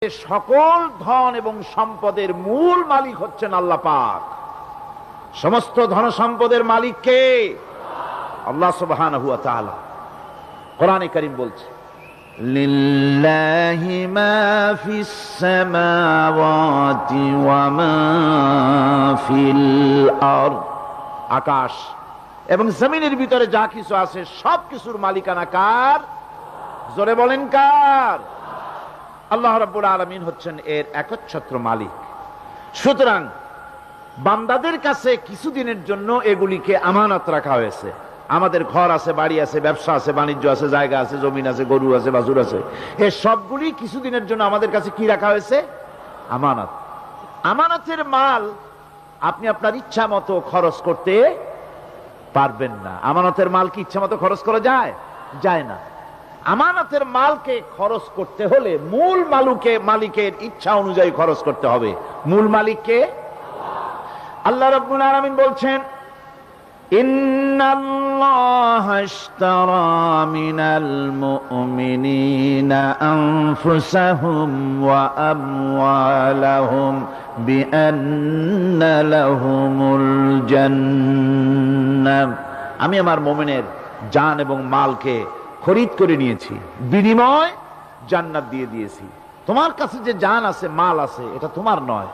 সকল ধন এবং সম্পদের মূল মালিক হচ্ছেন আল্লাহ পাক। সমস্ত ধন সম্পদের মালিক কে? আল্লাহ সুবহানাহু ওয়া তাআলা। কোরআনে কারীম বলছে, লিল্লাহি মা ফিস সামাওয়াতি ওয়া মা ফিল আরদ। আকাশ এবং জমিনের ভিতরে যা কিছু আছে সব কিছুর মালিকানা কার? জোরে বলেন কার? আল্লাহ রাব্বুল আলামিন হচ্ছেন এর একচ্ছত্র মালিক। সুতরাং বান্দাদের কাছে কিছুদিনের জন্য এগুলিকে আমানত রাখা হয়েছে। আমাদের ঘর আছে, বাড়ি আছে, ব্যবসা আছে, বাণিজ্য আছে, জায়গা আছে, জমিন আছে, গরু আছে, বাছুর আছে, এই সবগুলি কিছুদিনের জন্য আমাদের কাছে কি রাখা হয়েছে? আমানত। আমানতের মাল আপনি আপনার ইচ্ছা মতো খরচ করতে পারবেন না। আমানতের মাল কি ইচ্ছা মতো খরচ করা যায়? যায় না। আমানতের মালকে খরচ করতে হলে মূল মালিকের ইচ্ছা অনুযায়ী খরচ করতে হবে। মূল মালিককে আল্লাহ রাব্বুল আলামিন বলছেন, ইন্নাল্লাহা ইশতারা মিনাল মুমিনিনা আনফুসাহুম ওয়া আমওয়ালাহুম বিআন্না লাহুমুল জান্নাহ। আমি আমার মুমিনের জান এবং মালকে খরিদ করে নিয়েছি, বিনিময় জান্নাত দিয়ে দিয়েছি। তোমার কাছে যে জান আছে, মাল আছে, এটা তোমার নয়,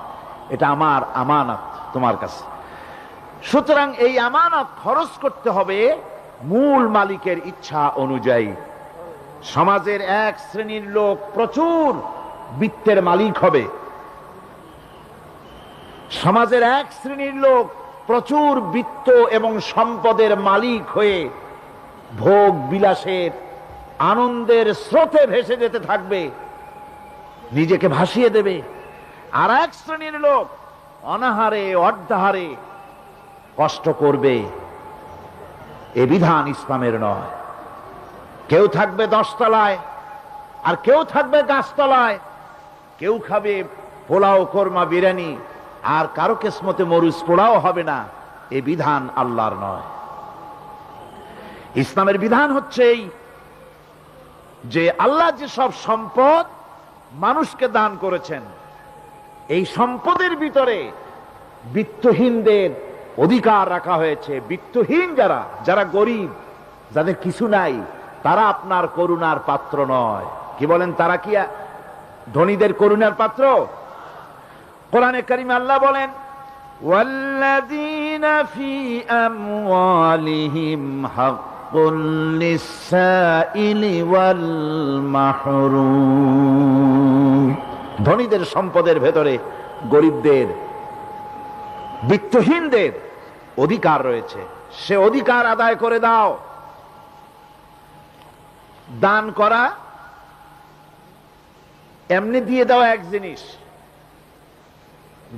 এটা আমার আমানত তোমার কাছে। সুতরাং এই আমানত খরচ করতে হবে মূল মালিকের ইচ্ছা অনুযায়ী। সমাজের এক শ্রেণীর লোক প্রচুর বিত্তের মালিক হবে, সমাজের এক শ্রেণীর লোক প্রচুর বিত্ত এবং সম্পদের মালিক হয়ে ভোগ বিলাসের আনন্দের স্রোতে ভেসে যেতে থাকবে, নিজেকে ভাসিয়ে দেবে। আর এক শ্রেণীর লোক অনাহারে অর্ধাহারে কষ্ট করবে। এ বিধান ইসলামের নয়। কেউ থাকবে 10 তলায় আর কেউ থাকবে গাছতলায়, কেউ খাবে পোলাও, কোরমা, বিরিয়ানি, আর কারো কিসমতে মরুচ পোড়াও হবে না। এ বিধান আল্লাহর নয়। ইসলামের বিধান হচ্ছে এই যে আল্লাহ যে সব সম্পদ মানুষকে দান করেছেন, এই সম্পদের ভিতরে বিত্তহীনদের অধিকার রাখা হয়েছে। বিত্তহীন যারা গরিব, যাদের কিছু নাই, তারা আপনার করুণার পাত্র নয়। কি বলেন? তারা কি ধনীদের করুণার পাত্র? কোরআনে কারিমে আল্লাহ বলেন, ওয়াল্লাযীনা ফী আমওয়ালিহিম হাক্কুল লিসসাইলি ওয়াল মাহরুম। ধনীদের সম্পদের ভেতরে গরিবদের, বিত্তহীনদের অধিকার রয়েছে। সে অধিকার আদায় করে দাও। দান করা এমনি দিয়ে দেওয়া এক জিনিস।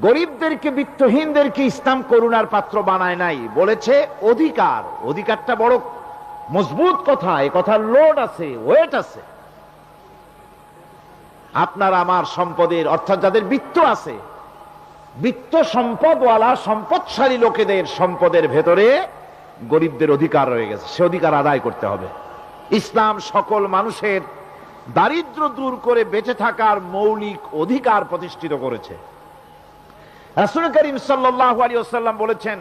গরিবদেরকে, বিত্তহীনদেরকে ইসলাম করুণার পাত্র বানায় নাই, বলেছে অধিকার। অধিকারটা বড় মজবুত কথা, এ কথার লোড আছে, ওয়েট আছে। আপনার আমার সম্পদের, অর্থাৎ যাদের বিত্ত আছে, বিত্ত সম্পদওয়ালা সম্পদশালী লোকেদের সম্পদের ভেতরে গরিবদের অধিকার রয়ে গেছে। সে অধিকার আদায় করতে হবে। ইসলাম সকল মানুষের দারিদ্র দূর করে বেঁচে থাকার মৌলিক অধিকার প্রতিষ্ঠিত করেছে। রাসূল করিম সাল্লাল্লাহু আলাইহি ওয়াসাল্লাম বলেছেন,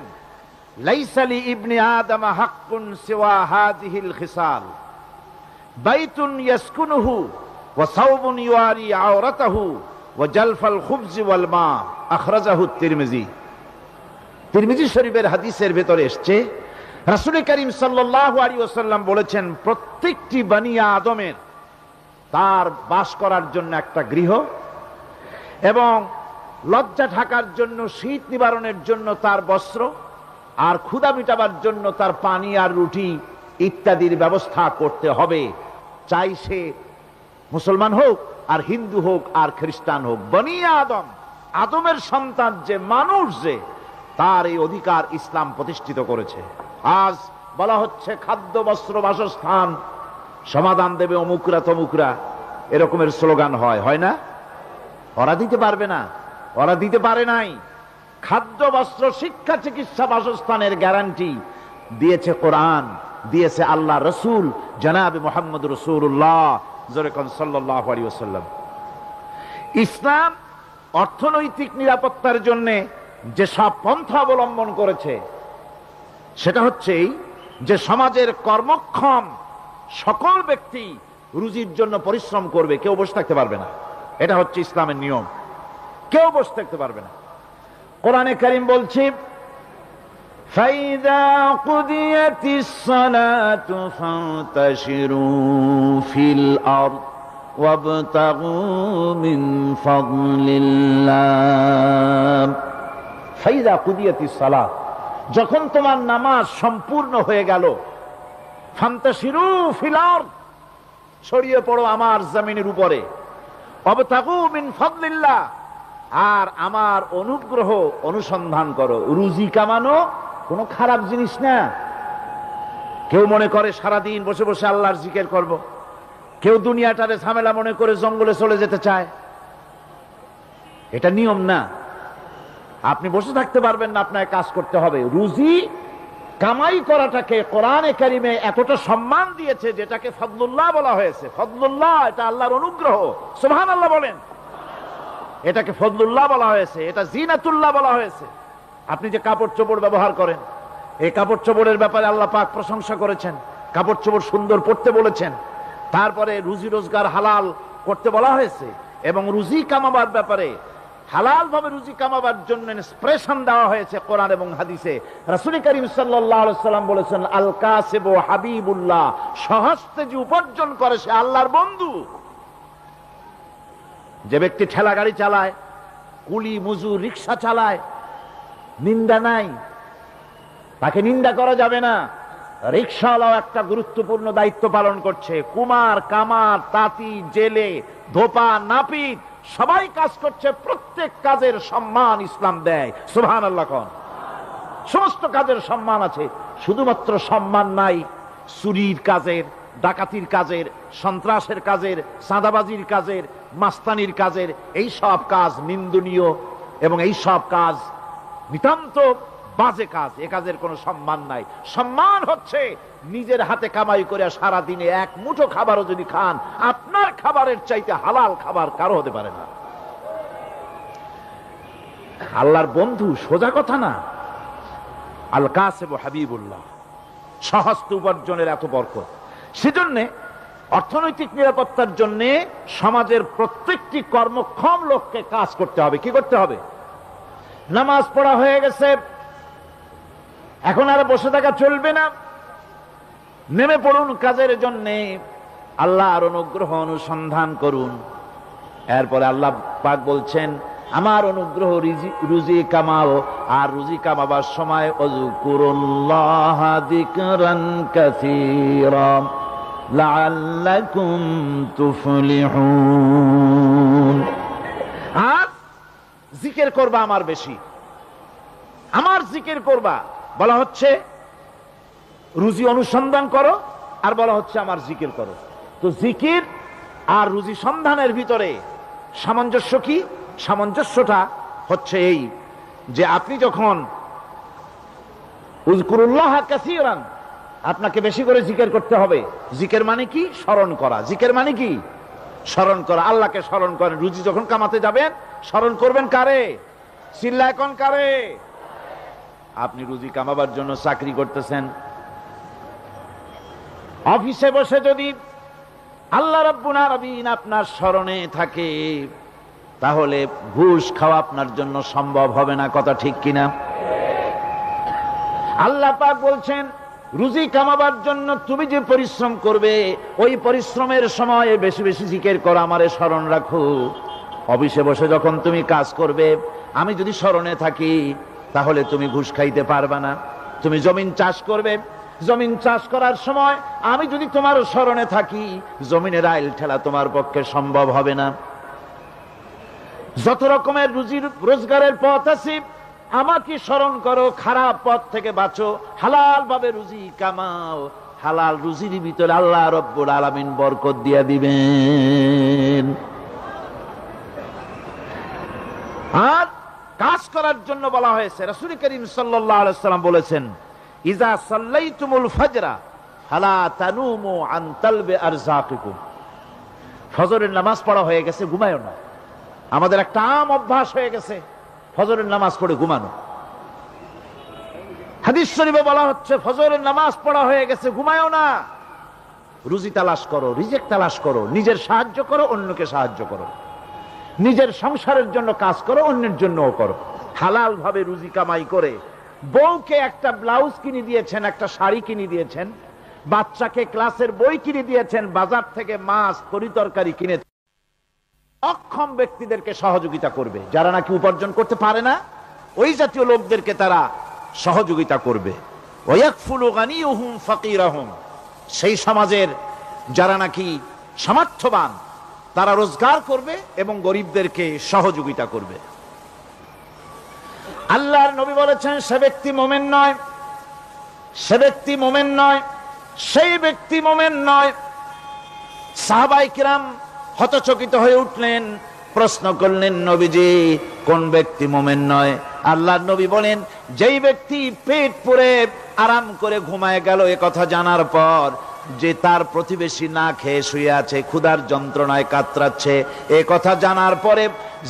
লাইসা লি ইবনি আদম হাক্কুন সিওয়া হাযিহিল খিসাল, বাইতুন ইয়াসকুনুহু ওয়া সাওবুন ইউয়ারি আওরাতাহু ওয়া জালফাল খুবজি ওয়াল মা। আখরাজাহু তিরমিজি। তিরমিজি শরীফের হাদিসের ভেতরে এসেছে, রাসূল করিম সাল্লাল্লাহু আলাইহি ওয়াসাল্লাম বলেছেন, প্রত্যেকটি বনি আদমের তার বাস করার জন্য একটা গৃহ, এবং লজ্জা ঢাকার জন্য, শীত নিবারণের জন্য তার বস্ত্র, আর ক্ষুধা মিটাবার জন্য তার পানি আর রুটি ইত্যাদির ব্যবস্থা করতে হবে। চাই সে মুসলমান হোক, আর হিন্দু হোক, আর খ্রিস্টান হোক। বনি আদম, আদমের সন্তান যে মানুষ, যে তার এই অধিকার ইসলাম প্রতিষ্ঠিত করেছে। আজ বলা হচ্ছে খাদ্য, বস্ত্র, বাসস্থান সমাধান দেবে অমুকরা তমুকরা, এরকমের স্লোগান হয় না? ওরা দিতে পারবে না, ওরা দিতে পারে নাই। খাদ্য, বস্ত্র, শিক্ষা, চিকিৎসা, বাসস্থানের গ্যারান্টি দিয়েছে কোরআন, দিয়েছে আল্লাহ রসুল জনাবে মুহাম্মদ রাসূলুল্লাহ সাল্লাল্লাহু আলাইহি ওয়াসাল্লাম। ইসলাম অর্থনৈতিক নিরাপত্তার জন্য যে সব পন্থা অবলম্বন করেছে সেটা হচ্ছে যে সমাজের কর্মক্ষম সকল ব্যক্তি রুজির জন্য পরিশ্রম করবে, কেউ বসে থাকতে পারবে না। এটা হচ্ছে ইসলামের নিয়ম, কেউ বসে থাকতে পারবে না। কোরআনে কারীম বলছে ফাইযা কুদিয়াতিস সালাতু ফান্তাশিরু ফিল আরদ ওয়াবতাগু মিন ফাদলিল্লাহ। ফাইযা কুদিয়াতিস সালাত, যখন তোমার নামাজ সম্পূর্ণ হয়ে গেল, ফান্তাশিরু ফিল আরদ, ছড়িয়ে পড়ো আমার জমিনের উপরে, ওয়াবতাগু মিন ফাদলিল্লাহ, আর আমার অনুগ্রহ অনুসন্ধান করো। রুজি কামানো কোনো খারাপ জিনিস না। কেউ মনে করে সারাদিন বসে বসে আল্লাহর জিকির করব, কেউ দুনিয়াটারে ঝামেলা মনে করে জঙ্গলে চলে যেতে চায়। এটা নিয়ম না। আপনি বসে থাকতে পারবেন না, আপনাকে কাজ করতে হবে। রুজি কামাই করাটাকে কোরআনে কারিমে এতটা সম্মান দিয়েছে যেটাকে ফদলুল্লাহ বলা হয়েছে। ফদলুল্লাহ এটা আল্লাহর অনুগ্রহ, সুবহানাল্লাহ বলেন। এটাকে ফদলুল্লাহ বলা হয়েছে, এটা জিনাতুল্লাহ বলা হয়েছে। আপনি যে কাপড় চোপড় ব্যবহার করেন, এই কাপড় চোপড়ের ব্যাপারে আল্লাহ পাক প্রশংসা করেছেন, কাপড় চোপড় সুন্দর পরতে বলেছেন। তারপরে রুজি রোজগার হালাল করতে বলা হয়েছে, এবং রুজি কামাবার ব্যাপারে হালাল ভাবে রুজি কামাবার জন্য ইন্সপিরেশন দেওয়া হয়েছে কোরআন এবং হাদিসে। রাসূল করিম সাল্লাল্লাহু আলাইহি ওয়াসাল্লাম বলেছেন আল কাসিবু হাবিবুল্লাহ, সহস্তে যে উপার্জন করে সে আল্লাহর বন্ধু। যে ব্যক্তি ঠেলা গাড়ি চালায়, কুলি মজুর রিক্সা চালায়, নিন্দা নাই, তাকে নিন্দা করা যাবে না। রিক্সাওয়ালাও একটা গুরুত্বপূর্ণ দায়িত্ব পালন করছে। কুমার, কামার, তাঁতি, জেলে, ধোপা, নাপিত সবাই কাজ করছে। প্রত্যেক কাজের সম্মান ইসলাম দেয়, সুবহানাল্লাহ কোন। সমস্ত কাজের সম্মান আছে, শুধুমাত্র সম্মান নাই চুরির কাজের, ডাকাতির কাজের, সন্ত্রাসের কাজের, চাঁদাবাজির কাজের, মাস্তানির কাজের। এই সব কাজ নিন্দনীয় এবং এই সব কাজ নিতান্ত বাজে কাজ। এ কাজের কোনো সম্মান নাই। সম্মান হচ্ছে নিজের হাতে কামাই করে সারা দিনে এক মুঠো খাবারও যদি খান, আপনার খাবারের চাইতে হালাল খাবার কারো হতে পারে না। আল্লাহর বন্ধু সোজা কথা না। আল কাসিবু হাবিবুল্লাহ, সহস্ত উপার্জনের এত বরকত। সেজন্য অর্থনৈতিক নিরাপত্তার জন্য সমাজের প্রত্যেকটি কর্মক্ষম লোককে কাজ করতে হবে। কি করতে হবে? নামাজ পড়া হয়ে গেছে, এখন আর বসে থাকা চলবে না, নেমে পড়ুন কাজের জন্য, আল্লাহর অনুগ্রহ অনুসন্ধান করুন। এরপরে আল্লাহ পাক বলছেন আমার অনুগ্রহ রুজি কামাও, আর রুজি কামাবার সময় ওযকুরুল্লাহ যিকরান কাসীরা লাআল্লাকুম তুফলিহুন। আর জিকির করবা আমার বেশি, আমার জিকির করবা। বলা হচ্ছে রুজি অনুসন্ধান করো, আর বলা হচ্ছে আমার জিকির করো। তো জিকির আর রুজি সন্ধানের ভিতরে সামঞ্জস্য কি? সামঞ্জস্যটা হচ্ছে এই যে আপনি যখন উযকুরুল্লাহ কাসীরান, আপনাকে বেশি করে জিকির করতে হবে। জিকির মানে কি? স্মরণ করা। জিকির মানে কি? স্মরণ করা। আল্লাহকে স্মরণ করেন। রুজি যখন কামাতে যাবেন স্মরণ করবেন কারে? চিল্লায় কোন কারে? আপনি রুজি কামাবার জন্য চাকরি করতেছেন, অফিসে বসে যদি আল্লাহ রাব্বুল আলামিন আপনার স্মরণে থাকে, তাহলে ঘুষ খাওয়া আপনার জন্য সম্ভব হবে না। কথা ঠিক কিনা? আল্লাহ পাক বলছেন রুজি কামাবার জন্য তুমি যে পরিশ্রম করবে, ওই পরিশ্রমের সময় বেশি বেশি জিকির করো, আমারে স্মরণ রাখো। অফিসে বসে যখন তুমি কাজ করবে, আমি যদি স্মরণে থাকি, তাহলে তুমি ঘুষ খাইতে পারবে না। তুমি জমিন চাষ করবে, জমিন চাষ করার সময় আমি যদি তোমার স্মরণে থাকি, জমিনের আইল ঠেলা তোমার পক্ষে সম্ভব হবে না। যত রকমের রুজি রোজগারের পথ আছে, আমাকে স্মরণ করো, খারাপ পথ থেকে বাঁচো, হালাল ভাবে রুজি কামাও। হালাল রুজির ভিতরে আল্লাহ রব্বুল আলামিন বরকত দিয়া দিবেন। আর কাজ করার জন্য বলা হয়েছে। রাসূল করিম সাল্লাল্লাহু আলাইহি ওয়াসাল্লাম বলেছেন ইজা সাল্লাইতুমুল ফাজরা ফালা তানুমু আন তালবি আরযাকিকুম। ফজরের নামাজ পড়া হয়ে গেছে, ঘুমায়ও না। আমাদের একটা আম অভ্যাস হয়ে গেছে ফজরের নামাজ পড়ে ঘুমানো। হাদিস শরীফে বলা হচ্ছে ফজরের নামাজ পড়া হয়ে গেছে, ঘুমায়ও না, রুজি তালাশ করো, রিজিক তালাশ করো, নিজের সাহায্য করো, অন্যকে সাহায্য করো, নিজের সংসারের জন্য কাজ করো, অন্যের জন্যও করো। হালাল ভাবে রুজি কামাই করে বউকে একটা ব্লাউজ কিনে দিয়েছেন, একটা শাড়ি কিনে দিয়েছেন, বাচ্চাকে ক্লাসের বই কিনে দিয়েছেন, বাজার থেকে মাছ তরিতরকারি কিনে। অক্ষম ব্যক্তিদেরকে সহযোগিতা করবে, যারা নাকি উপার্জন করতে পারে না ওই জাতীয় লোকদেরকে তারা সহযোগিতা করবে। ওয়াকফুলু গানিয়ুহুম ফাকিরাহুম, সেই সমাজের যারা নাকি সামর্থ্যবান তারা রোজগার করবে এবং গরিবদেরকে সহযোগিতা করবে। আল্লাহর নবী বলেছেন সে ব্যক্তি মুমিন নয়, সে ব্যক্তি মুমিন নয়, সেই ব্যক্তি মুমিন নয়। সাহাবায়ে কিরাম হতচকিত হয়ে উঠলেন, প্রশ্ন করলেন নবীজি কোন ব্যক্তি মুমিন নয়? আল্লাহর নবী বলেন যেই ব্যক্তি পেট পুরে আরাম করে ঘুমায় গেল এ কথা জানার পর যে তার প্রতিবেশী না খেয়ে শুয়ে আছে, ক্ষুধার যন্ত্রণায় কাতরাচ্ছে, এ কথা জানার পরে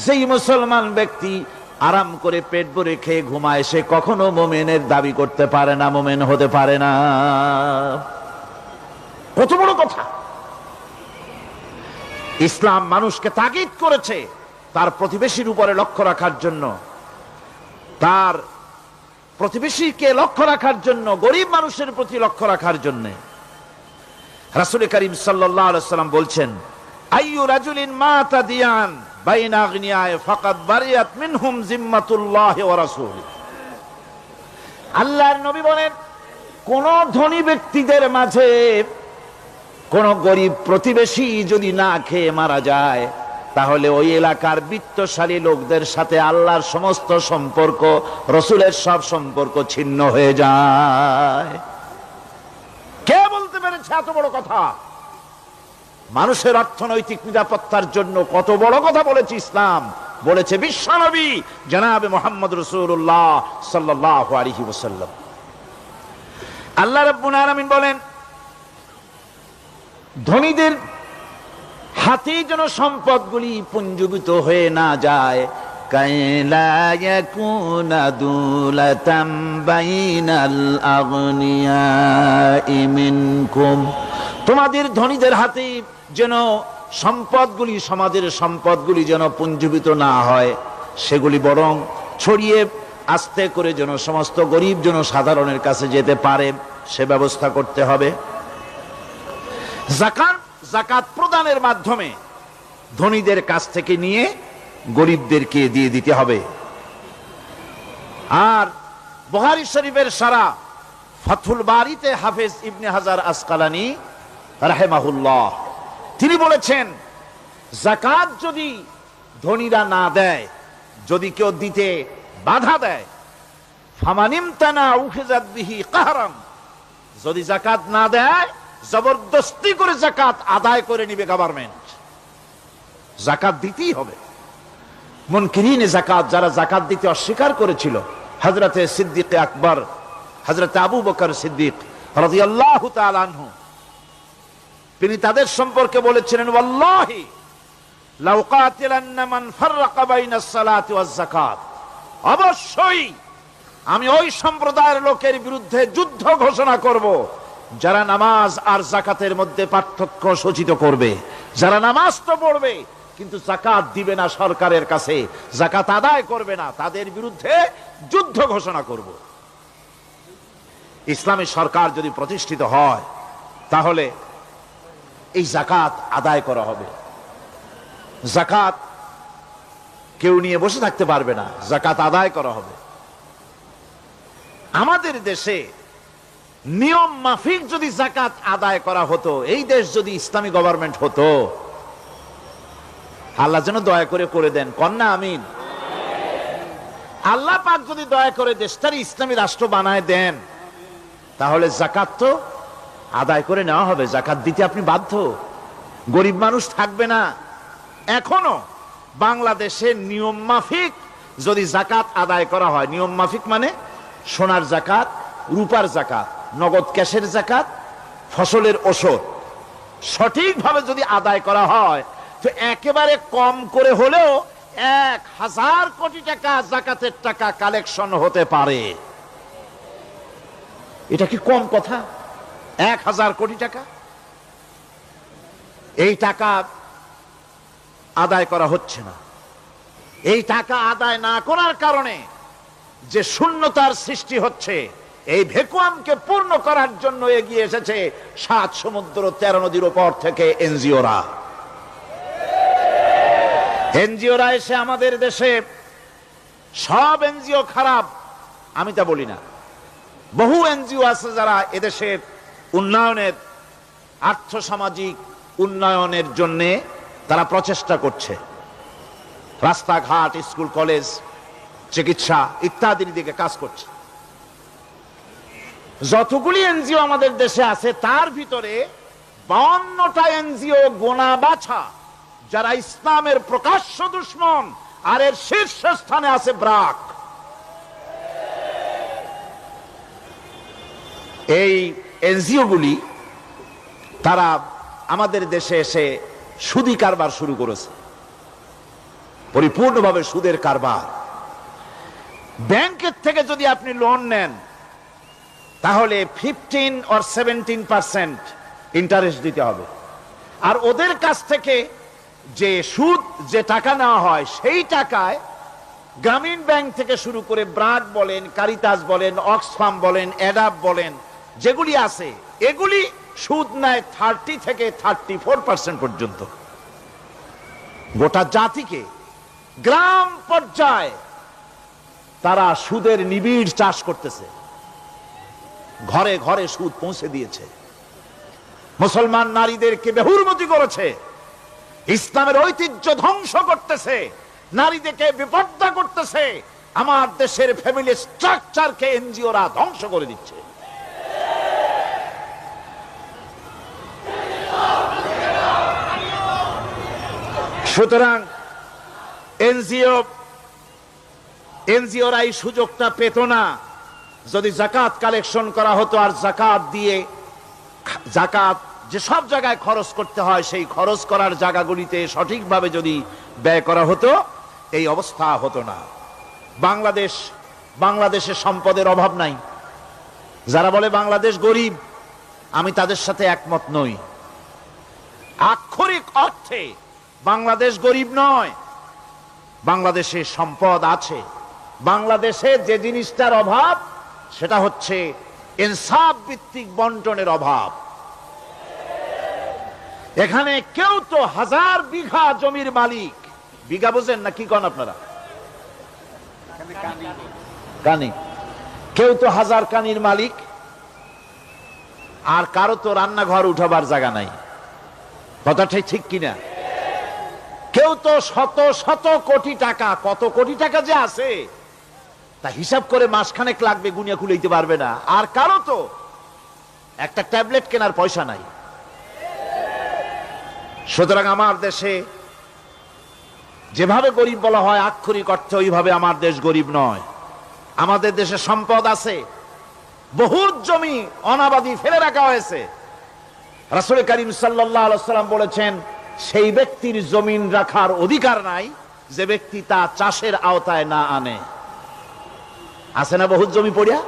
যেই মুসলমান ব্যক্তি আরাম করে পেট ভরে খেয়ে ঘুমায় সে কখনো মুমিনের দাবি করতে পারে না, মুমিন হতে পারে না। কত বড় কথা! ইসলাম মানুষকে তাগিদ করেছে তার প্রতিবেশীর উপরে লক্ষ্য রাখার জন্য, তার প্রতিবেশীকে লক্ষ্য রাখার জন্য, গরিব মানুষের প্রতি লক্ষ্য রাখার জন্য। রাসূল করিম সাল্লাল্লাহু আলাইহি ওয়াসাল্লাম বলছেন আইয়ু রাজুলিন মাতা দিয়ান বাইনা আগনিয়ায় ফাকাদ বারিয়াত মিনহুম জিম্মাতুল্লাহি ওয়া রাসূলিহি। আল্লাহর নবী বলেন কোন ধনী ব্যক্তিদের মাঝে কোন গরিব প্রতিবেশী যদি না খেয়ে মারা যায় তাহলে ওই এলাকার বিত্তশালী লোকদের সাথে আল্লাহর সমস্ত সম্পর্ক, রসুলের সব সম্পর্ক ছিন্ন হয়ে যায়। কে বলতে পেরেছে এত বড় কথা? মানুষের অর্থনৈতিক নিরাপত্তার জন্য কত বড় কথা বলেছে ইসলাম, বলেছে বিশ্বনবী জনাবে মুহাম্মদ রাসূলুল্লাহ সাল্লাল্লাহু আলাইহি ওয়াসাল্লাম। আল্লাহ রাব্বুল আলামিন বলেন ধনীদের হাতে যেন সম্পদগুলি পুঞ্জীভূত হয়ে না যায়, কাইলা ইয়াকুনা দুলাতাম বাইনাল আগনিয়াই মিনকুম, তোমাদের ধনীদের হাতে যেন সম্পদগুলি, সমাজের সম্পদগুলি যেন পুঞ্জীভূত না হয়, সেগুলি বরং ছড়িয়ে আস্তে করে যেন সমস্ত গরিব যেন সাধারণের কাছে যেতে পারে সে ব্যবস্থা করতে হবে। যাকাত প্রদানের মাধ্যমে ধনীদের কাছ থেকে নিয়ে গরিবদেরকে দিয়ে দিতে হবে। আর বুখারী শরীফের সারা ফাথুল বারীতে হাফেজ ইবনে হাজার আসকালানী রাহিমাহুল্লাহ তিনি বলেছেন যাকাত যদি ধনীরা না দেয়, যদি কেউ দিতে বাধা দেয়, ফামানিমতানা উখিযাত বিহি কাহরান, যদি যাকাত না দেয় জবরদস্তি করে যাকাত আদায় করে নিবে গভর্নমেন্ট, যাকাত দিতেই হবে। মুনকিরিনে যাকাত, যারা যাকাত দিতে অস্বীকার করেছিল, হযরতে সিদ্দিক আকবর, হযরতে আবু বকর সিদ্দিক রাদিয়াল্লাহু তাআলা আনহু, তিনি তাদের সম্পর্কে বলেছিলেন ওয়াল্লাহি লাউ কাতিলান্না মান ফাররাকা বাইনাস সালাতি ওয়াজ যাকাত, অবশ্যই আমি ওই সম্প্রদায়ের লোকের বিরুদ্ধে যুদ্ধ ঘোষণা করব যারা নামাজ আর যাকাতের মধ্যে পার্থক্য সূচিত করবে, যারা নামাজ তো পড়বে কিন্তু যাকাত দিবে না সরকারের কাছে, যাকাত আদায় করবে না, তাদের বিরুদ্ধে যুদ্ধ ঘোষণা করব। ইসলামী সরকার যদি প্রতিষ্ঠিত হয় তাহলে এই যাকাত আদায় করা হবে। যাকাত কেউ নিয়ে বসে থাকতে পারবে না, যাকাত আদায় করা হবে। আমাদের দেশে নিয়ম মাফিক যদি যাকাত আদায় করা হতো, এই দেশ যদি ইসলামী গভর্নমেন্ট হতো, আল্লাহ যেন দয়া করে দেন, কন্যা আমিন। আল্লাহ পাক যদি দয়া করে দেশটারে ইসলামী রাষ্ট্র বানায় দেন তাহলে যাকাত তো আদায় করে নেওয়া হবে, যাকাত দিতে আপনি বাধ্য, গরিব মানুষ থাকবে না। এখনো বাংলাদেশে নিয়ম মাফিক যদি যাকাত আদায় করা হয়, নিয়ম মাফিক মানে সোনার যাকাত, রূপার যাকাত, নগদ ক্যাশের যাকাত, ফসলের ওষুধ সঠিকভাবে যদি আদায় করা হয় তো একেবারে কম করে হলেও 1000 কোটি টাকা যাকাতের টাকা কালেকশন হতে পারে। এটা কি কম কথা? 1000 কোটি টাকা, এই টাকা আদায় করা হচ্ছে না। এই টাকা আদায় না করার কারণে যে শূন্যতার সৃষ্টি হচ্ছে, এই ভ্যাকুয়ামকে পূর্ণ করার জন্য এগিয়ে এসেছে 7 সমুদ্র 13 নদীর উপর থেকে এনজিওরা। এনজিওরা এসে আমাদের দেশে, সব এনজিও খারাপ আমি তা বলি না, বহু এনজিও আছে যারা এদেশের উন্নয়নের, আর্থসামাজিক উন্নয়নের জন্য তারা প্রচেষ্টা করছে। রাস্তাঘাট, স্কুল, কলেজ, চিকিৎসা ইত্যাদির দিকে কাজ করছে। যতগুলি এনজিও আমাদের দেশে আছে তার ভিতরে 52টা এনজিও গোনা বাছা যারা ইসলামের প্রকাশ্য দুশমন, আর এর শীর্ষস্থানে আছে ব্রাক। এই এনজিও গুলি তারা আমাদের দেশে এসে সুদি কারবার শুরু করেছে, পরিপূর্ণভাবে সুদের কারবার। ব্যাংকের থেকে যদি আপনি লোন নেন তাহলে 15 or 17% ইন্টারেস্ট দিতে হবে, আর ওদের কাছ থেকে যে সুদ, যে টাকা নেওয়া হয় সেই টাকায় গ্রামীণ ব্যাংক থেকে শুরু করে ব্রাক বলেন, কারিতাস বলেন, অক্সফাম বলেন, অ্যাডাপ বলেন, যেগুলি আছে এগুলি সুদ নেয় 30 থেকে 34% পর্যন্ত। গোটা জাতিকে গ্রাম পর্যায়ে তারা সুদের নিবিড় চাষ করতেছে, ঘরে ঘরে সুদ পৌঁছে দিয়েছে, মুসলমান নারীদেরকে বেহুরমতি করেছে, ইসলামের ঐতিহ্য ধ্বংস করতেছে, নারীদেরকে বিপর্দা করতেছে, আমার দেশের ফ্যামিলি স্ট্রাকচারকে এনজিওরা ধ্বংস করে দিচ্ছে। সুতরাং এনজিওরা এই সুযোগটা পেত না। যদি জাকাত কালেকশন করা হতো আর জাকাত দিয়ে, জাকাত যে সব জায়গায় খরচ করতে হয় সেই খরচ করার জায়গাগুলিতে সঠিকভাবে যদি ব্যয় করা হতো, এই অবস্থা হতো না। বাংলাদেশে সম্পদের অভাব নাই। যারা বলে বাংলাদেশ গরিব, আমি তাদের সাথে একমত নই। আক্ষরিক অর্থে বাংলাদেশ গরিব নয়, বাংলাদেশে সম্পদ আছে। বাংলাদেশে যে জিনিসটার অভাব সেটা হচ্ছে ইনসাফ ভিত্তিক বন্টনের অভাব। এখানে কেউ তো 1000 বিঘা জমির মালিক, বিঘা বোঝেন না কি কন আপনারা? কানি। কেউ তো 1000 কানির মালিক, আর কারো তো রান্নাঘর উঠাবার জায়গা নাই। কথাটাই ঠিক কিনা? কেউ তো শত শত কোটি টাকা, কত কোটি টাকা যে আছে তা হিসাব করে মাসখানেক লাগবে, গুনিয়া খুলেইতে পারবে না। আর কারো তো একটা ট্যাবলেট কেনার পয়সা নাই। সুতরাং আমার দেশে যেভাবে গরিব বলা হয় আক্ষরিক অর্থে ওইভাবে আমার দেশ গরিব নয়। আমাদের দেশে সম্পদ আছে, বহুত জমি অনাবাদি ফেলে রাখা হয়েছে। রাসূল করিম সাল্লাল্লাহু আলাইহি ওয়াসাল্লাম বলেছেন, সেই ব্যক্তির জমিন রাখার অধিকার নাই যে ব্যক্তি তা চাষের আওতায় না আনে। আছে না বহুত জমি পড়িয়া?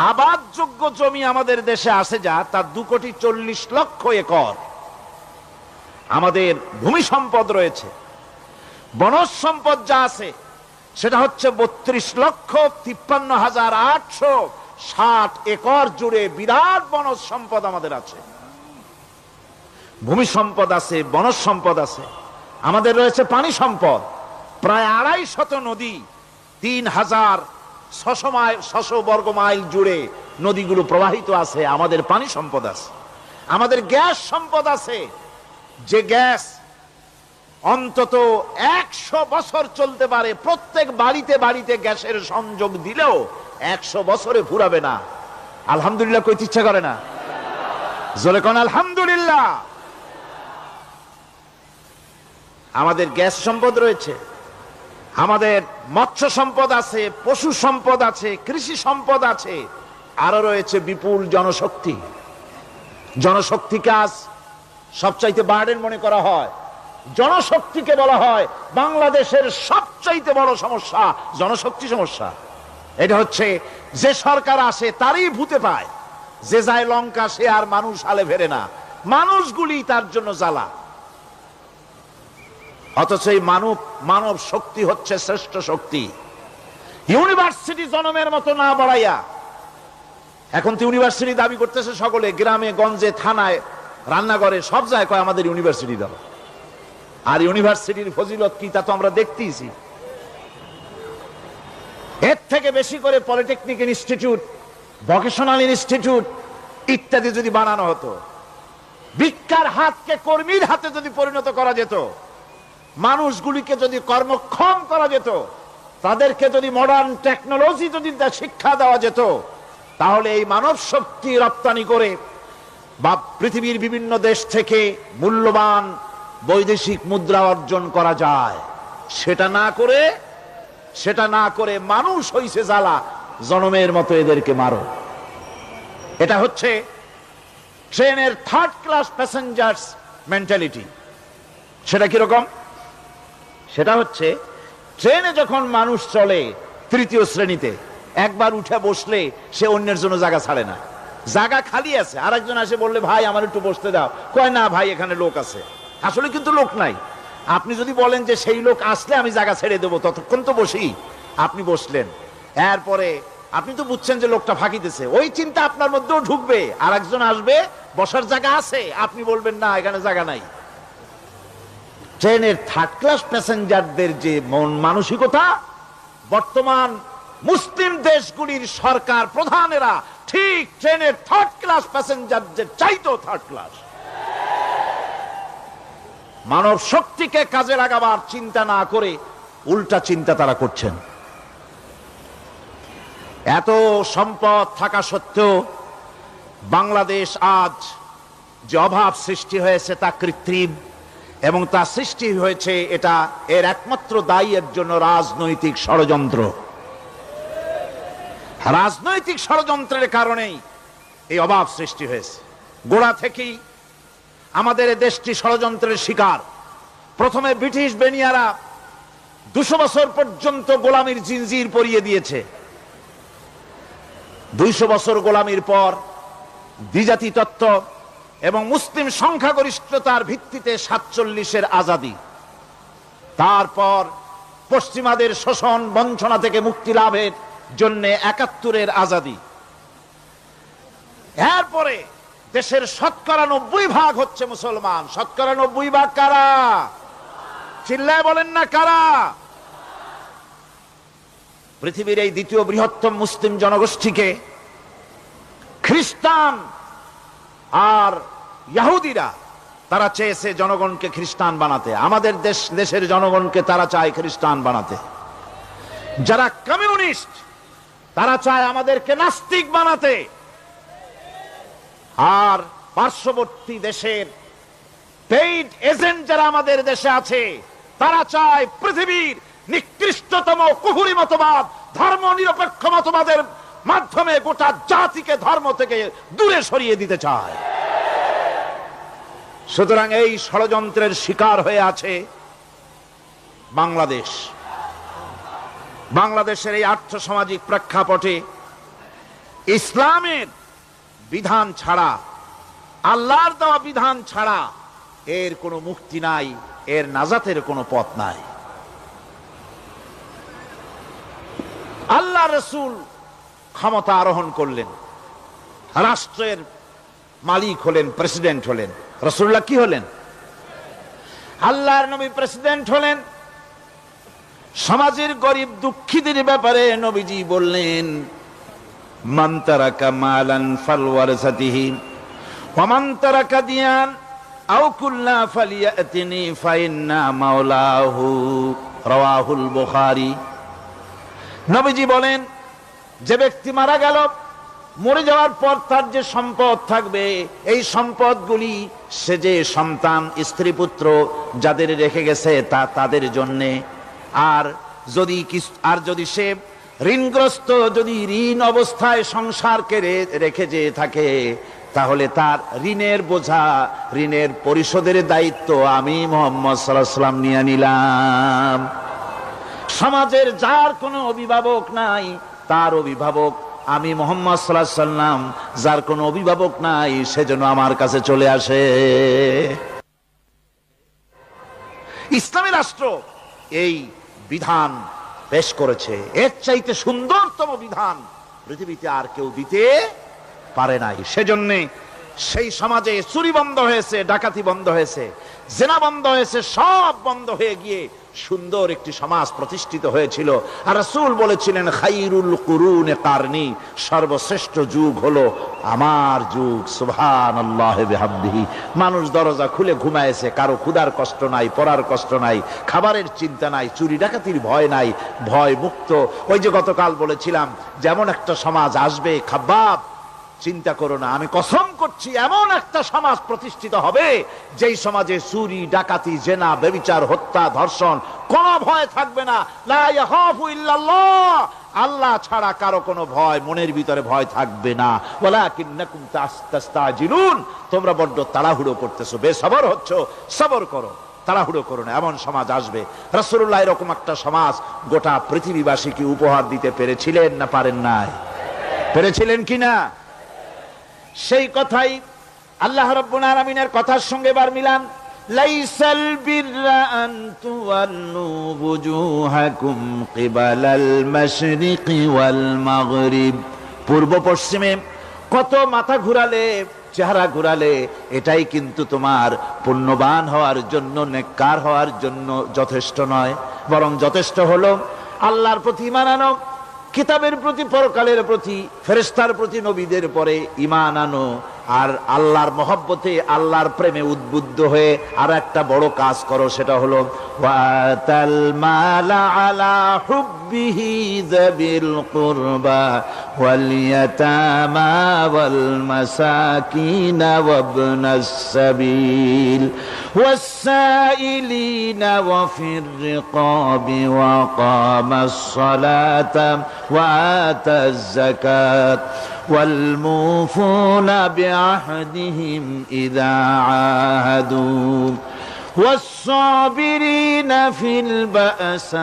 আবাদযোগ্য জমি আমাদের দেশে আছে যা, তার 2,40,00,000 একর। আমাদের ভূমি সম্পদ রয়েছে, বনজ সম্পদ যা আছে সেটা হচ্ছে 32,53,860 একর জুড়ে বিরাট বনজ সম্পদ আমাদের আছে। ভূমি সম্পদ আছে, বনজ সম্পদ আছে। আমাদের রয়েছে পানি সম্পদ, প্রায় 250 নদী, 3,600 বর্গ মাইল জুড়ে নদীগুলো প্রবাহিত আছে। আমাদের পানি সম্পদ আছে। আমাদের গ্যাস সম্পদ আছে, যে গ্যাস অন্তত 100 বছর চলতে পারে। প্রত্যেক বাড়িতে বাড়িতে গ্যাসের সংযোগ দিলেও 100 বছরে ফুরাবে না। আলহামদুলিল্লাহ কইতে ইচ্ছা করে না? জোরে কোন আলহামদুলিল্লাহ। আমাদের গ্যাস সম্পদ রয়েছে, আমাদের মৎস্য সম্পদ আছে, পশু সম্পদ আছে, কৃষি সম্পদ আছে, আরো রয়েছে বিপুল জনশক্তি। জনশক্তিকে আজ সবচাইতে বার্ডেন মনে করা হয়। জনশক্তিকে বলা হয় বাংলাদেশের সবচাইতে বড় সমস্যা জনশক্তি সমস্যা। এটা হচ্ছে যে সরকার আসে তারই ভূতে পায়, যে যায় লঙ্কা সে আর মানুষ আলে ফেরে না, মানুষগুলি তার জন্য জ্বালা। অথচ এই মানব শক্তি হচ্ছে শ্রেষ্ঠ শক্তি। ইউনিভার্সিটি জনমের মতো না বাড়াইয়া, এখন তো ইউনিভার্সিটি দাবি করতেছে সকলে, গ্রামে গঞ্জে থানায় রান্নাঘরে সব জায়গায় কয় আমাদের ইউনিভার্সিটি দাও। আর ইউনিভার্সিটির ফজিলত কি তা তো আমরা দেখতেইছি। এর থেকে বেশি করে পলিটেকনিক ইনস্টিটিউট, ভোকেশনাল ইনস্টিটিউট ইত্যাদি যদি বানানো হতো, ভিক্ষার হাতকে কর্মীর হাতে যদি পরিণত করা যেত, মানুষগুলিকে যদি কর্মক্ষম করা যেত, তাদেরকে যদি মডার্ন টেকনোলজি যদি শিক্ষা দেওয়া যেত, তাহলে এই মানব শক্তি রপ্তানি করে বা পৃথিবীর বিভিন্ন দেশ থেকে মূল্যবান বৈদেশিক মুদ্রা অর্জন করা যায়। সেটা না করে মানুষ হইছে জ্বালা, জনমের মতো এদেরকে মারো। এটা হচ্ছে ট্রেনের থার্ড ক্লাস প্যাসেঞ্জার্স মেন্টালিটি। সেটা কিরকম? সেটা হচ্ছে ট্রেনে যখন মানুষ চলে তৃতীয় শ্রেণীতে, একবার উঠে বসলে সে অন্যের জন্য জায়গা ছাড়ে না। জায়গা খালি আছে, আরেকজন আসে বললে ভাই আমার একটু বসতে দাও, কয় না ভাই এখানে লোক আছে। আসলে কিন্তু লোক নাই। আপনি যদি বলেন যে সেই লোক আসলে আমি জায়গা ছেড়ে দেবো, ততক্ষণ তো বসি। আপনি বসলেন, এরপরে আপনি তো বুঝছেন যে লোকটা ফাঁকিতেছে, ওই চিন্তা আপনার মধ্যেও ঢুকবে, আরেকজন আসবে বসার জায়গা আছে, আপনি বলবেন না এখানে জায়গা নাই। ট্রেনের থার্ড ক্লাস প্যাসেঞ্জারদের যে মন মানসিকতা, বর্তমান মুসলিম দেশগুলির সরকার প্রধানেরা ঠিক ট্রেনের থার্ড ক্লাস প্যাসেঞ্জারদের চাইতেও থার্ড ক্লাস। মানব শক্তিকে কাজে লাগাবার চিন্তা না করে উল্টা চিন্তা তারা করছেন। এত সম্পদ থাকা সত্ত্বেও বাংলাদেশ আজ যে অভাব সৃষ্টি হয়েছে তা কৃত্রিম, এবং তা সৃষ্টি হয়েছে এর একমাত্র দায়ী এর জন্য রাজনৈতিক ষড়যন্ত্র। রাজনৈতিক ষড়যন্ত্রের কারণেই এই অভাব সৃষ্টি হয়েছে। গোড়া থেকেই আমাদের দেশটি ষড়যন্ত্রের শিকার। প্রথমে ব্রিটিশ বেনিয়ারা 200 বছর পর্যন্ত গোলামির জিনজির পরিয়ে দিয়েছে। 200 বছর গোলামির পর দ্বিজাতি তত্ত্ব এবং মুসলিম সংখ্যাগরিষ্ঠতার ভিত্তিতে 47-এর আজাদি, তারপর পশ্চিমাদের শোষণ বঞ্চনা থেকে মুক্তি লাভের জন্য 71-এর আজাদি, এরপরে দেশের 90% হচ্ছে মুসলমান। 90% কারা? চিল্লায় বলেন না কারা? পৃথিবীর এই দ্বিতীয় বৃহত্তম মুসলিম জনগোষ্ঠীকে খ্রিস্টান আর ইহুদিরা তারা চেয়েছে জনগণকে খ্রিস্টান বানাতে। আমাদের দেশের জনগণকে তারা চায় খ্রিস্টান বানাতে। যারা কমিউনিস্ট তারা চায় আমাদেরকে নাস্তিক বানাতে। আর পার্শ্ববর্তী দেশের পেইড এজেন্ট যারা আমাদের দেশে আছে তারা চায় পৃথিবীর নিকৃষ্টতম কুফরি মতবাদ, ধর্ম নিরপেক্ষ মতবাদের মাধ্যমে গোটা জাতিকে ধর্ম থেকে দূরে সরিয়ে দিতে চায়। সুতরাং এই ষড়যন্ত্রের শিকার হয়ে আছে বাংলাদেশ। বাংলাদেশের এই আর্থসামাজিক প্রেক্ষাপটে ইসলামের বিধান ছাড়া, আল্লাহর দেওয়া বিধান ছাড়া এর কোনো মুক্তি নাই, এর নাজাতের কোনো পথ নাই। আল্লাহ রাসূল ক্ষমতা আরোহণ করলেন, রাষ্ট্রের মালিক হলেন, প্রেসিডেন্ট হলেন। রাসূলুল্লাহ কি হলেন? আল্লাহর নবী প্রেসিডেন্ট হলেন। সমাজের গরিব দুঃখীদের ব্যাপারে নবীজি বললেন, মান তারাকা মালান ফালওয়ারাসাতিহি ওয়া মান তারাকা দিয়ান আও কুল্লা ফালিয়াতিনি ফাইন্না মাওলাহু, রাওয়াহুল বুখারী। নবীজি বলেন, যে ব্যক্তি মারা গেল, মরে যাওয়ার পর তার যে সম্পদ থাকবে, এই সম্পদগুলি সে যে সন্তান স্ত্রী পুত্র যাদের রেখে গেছে তা তাদের জন্যে। আর যদি সে ঋণগ্রস্ত, যদি ঋণ অবস্থায় সংসারকে রেখে যে থাকে, তাহলে তার ঋণের বোঝা, ঋণের পরিশোধের দায়িত্ব আমি মুহাম্মদ সাল্লাল্লাহু আলাইহি ওয়াসাল্লাম নিয়ে নিলাম। সমাজের যার কোনো অভিভাবক নাই, তার অভিভাবক আমি মুহাম্মদ সাল্লাল্লাহু আলাইহি ওয়াসাল্লাম। যার কোনো অভিভাবক নাই, সেজন্য আমার কাছে চলে আসে। ইসলামী রাষ্ট্র এই বিধান পেশ করেছে। এর চাইতে সুন্দরতম বিধান পৃথিবীতে আর কেউ দিতে পারে নাই। সেজন্য সেই সমাজে চুরি বন্ধ হয়েছে, ডাকাতি বন্ধ হয়েছে, জেনা বন্ধ হয়েছে, সব বন্ধ হয়ে গিয়ে সুন্দর একটি সমাজ প্রতিষ্ঠিত হয়েছিল। আর রাসূল বলেছিলেন, খাইরুল কুরুনে কারনি, সর্বশ্রেষ্ঠ যুগ হলো আমার যুগ। সুবহানাল্লাহি বিহামদিহি। মানুষ দরজা খুলে ঘুমায়েছে, কারো ক্ষুধার কষ্ট নাই, পড়ার কষ্ট নাই, খাবারের চিন্তা নাই, চুরি ডাকাতির ভয় নাই, ভয় মুক্ত। ওই যে গতকাল বলেছিলাম, যেমন একটা সমাজ আসবে, খাব্বাব চিন্তা করো না, আমি কসম করছি এমন একটা সমাজ প্রতিষ্ঠিত হবে যেই সমাজে চুরি ডাকাতি জেনা ব্যভিচার হত্যা ধর্ষণ কোনো ভয় থাকবে না। লা ইয়াখাফু ইল্লাল্লাহ, আল্লাহ ছাড়া কারো কোনো ভয়, মনের ভিতরে ভয় থাকবে না। ওয়ালাকিন্নাকুম তাস্তাজিলুন, তোমরা বড্ড তাড়াহুড়ো করতেছো, বেসবর হচ্ছ, সবর করো, তাড়াহুড়ো করো না। এমন সমাজ আসবে। রাসূলুল্লাহ এরকম একটা সমাজ গোটা পৃথিবীবাসীকে উপহার দিতে পেরেছিলেন না পারেন নাই? পেরেছিলেন কিনা? সেই কথাই আল্লাহ রাব্বুল আলামিনের কথার সঙ্গে বার মিলান। লাইসাল বিররা আন তুওয়াল্লু বুজুহাকুম কিবালাল মাশরিকি ওয়াল মাগরিব। পূর্ব পশ্চিমে কত মাথা ঘুরালে, চেহারা ঘুরালে, এটাই কিন্তু তোমার পুণ্যবান হওয়ার জন্য, নেককার হওয়ার জন্য যথেষ্ট নয়। বরং যথেষ্ট হলো আল্লাহর প্রতি ঈমান আনো, কিতাবের প্রতি, পরকালের প্রতি, ফেরেশতার প্রতি, নবীদের পরে ঈমান আনো। আর আল্লাহর মহব্বতে, আল্লাহর প্রেমে উদ্বুদ্ধ হয়ে আর একটা বড় কাজ করো, সেটা হলো ওয়াতাল মালা আলা হুব্বিহি যাবিল কুরবা ওয়াল ইয়াতামা ওয়াল মাসাকিন ওয়াবনাস সাবিল ওয়াস-সাইলিনা ওয়া ফির রিকাবি ওয়া কামাস সালাতা ওয়া আতাজ যাকাত والموفون بعهدهم إذا عاهدوا والصابرين في البأساء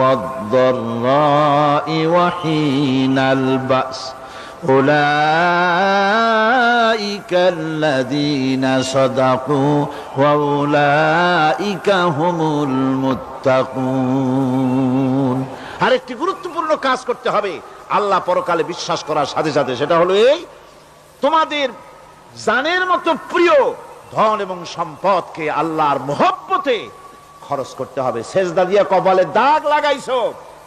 والضراء وحين البأس أولئك الذين صدقوا وأولئك هم المتقون। আরেকটি গুরুত্বপূর্ণ কাজ করতে হবে আল্লাহ পরকালে বিশ্বাস করার সাথে সাথে, সেটা হলো এই, তোমাদের জানের মতো প্রিয় ধন এবং সম্পদকে আল্লাহর মহব্বতে খরচ করতে হবে। সেজদা দিয়া কপালে দাগ লাগাইছো,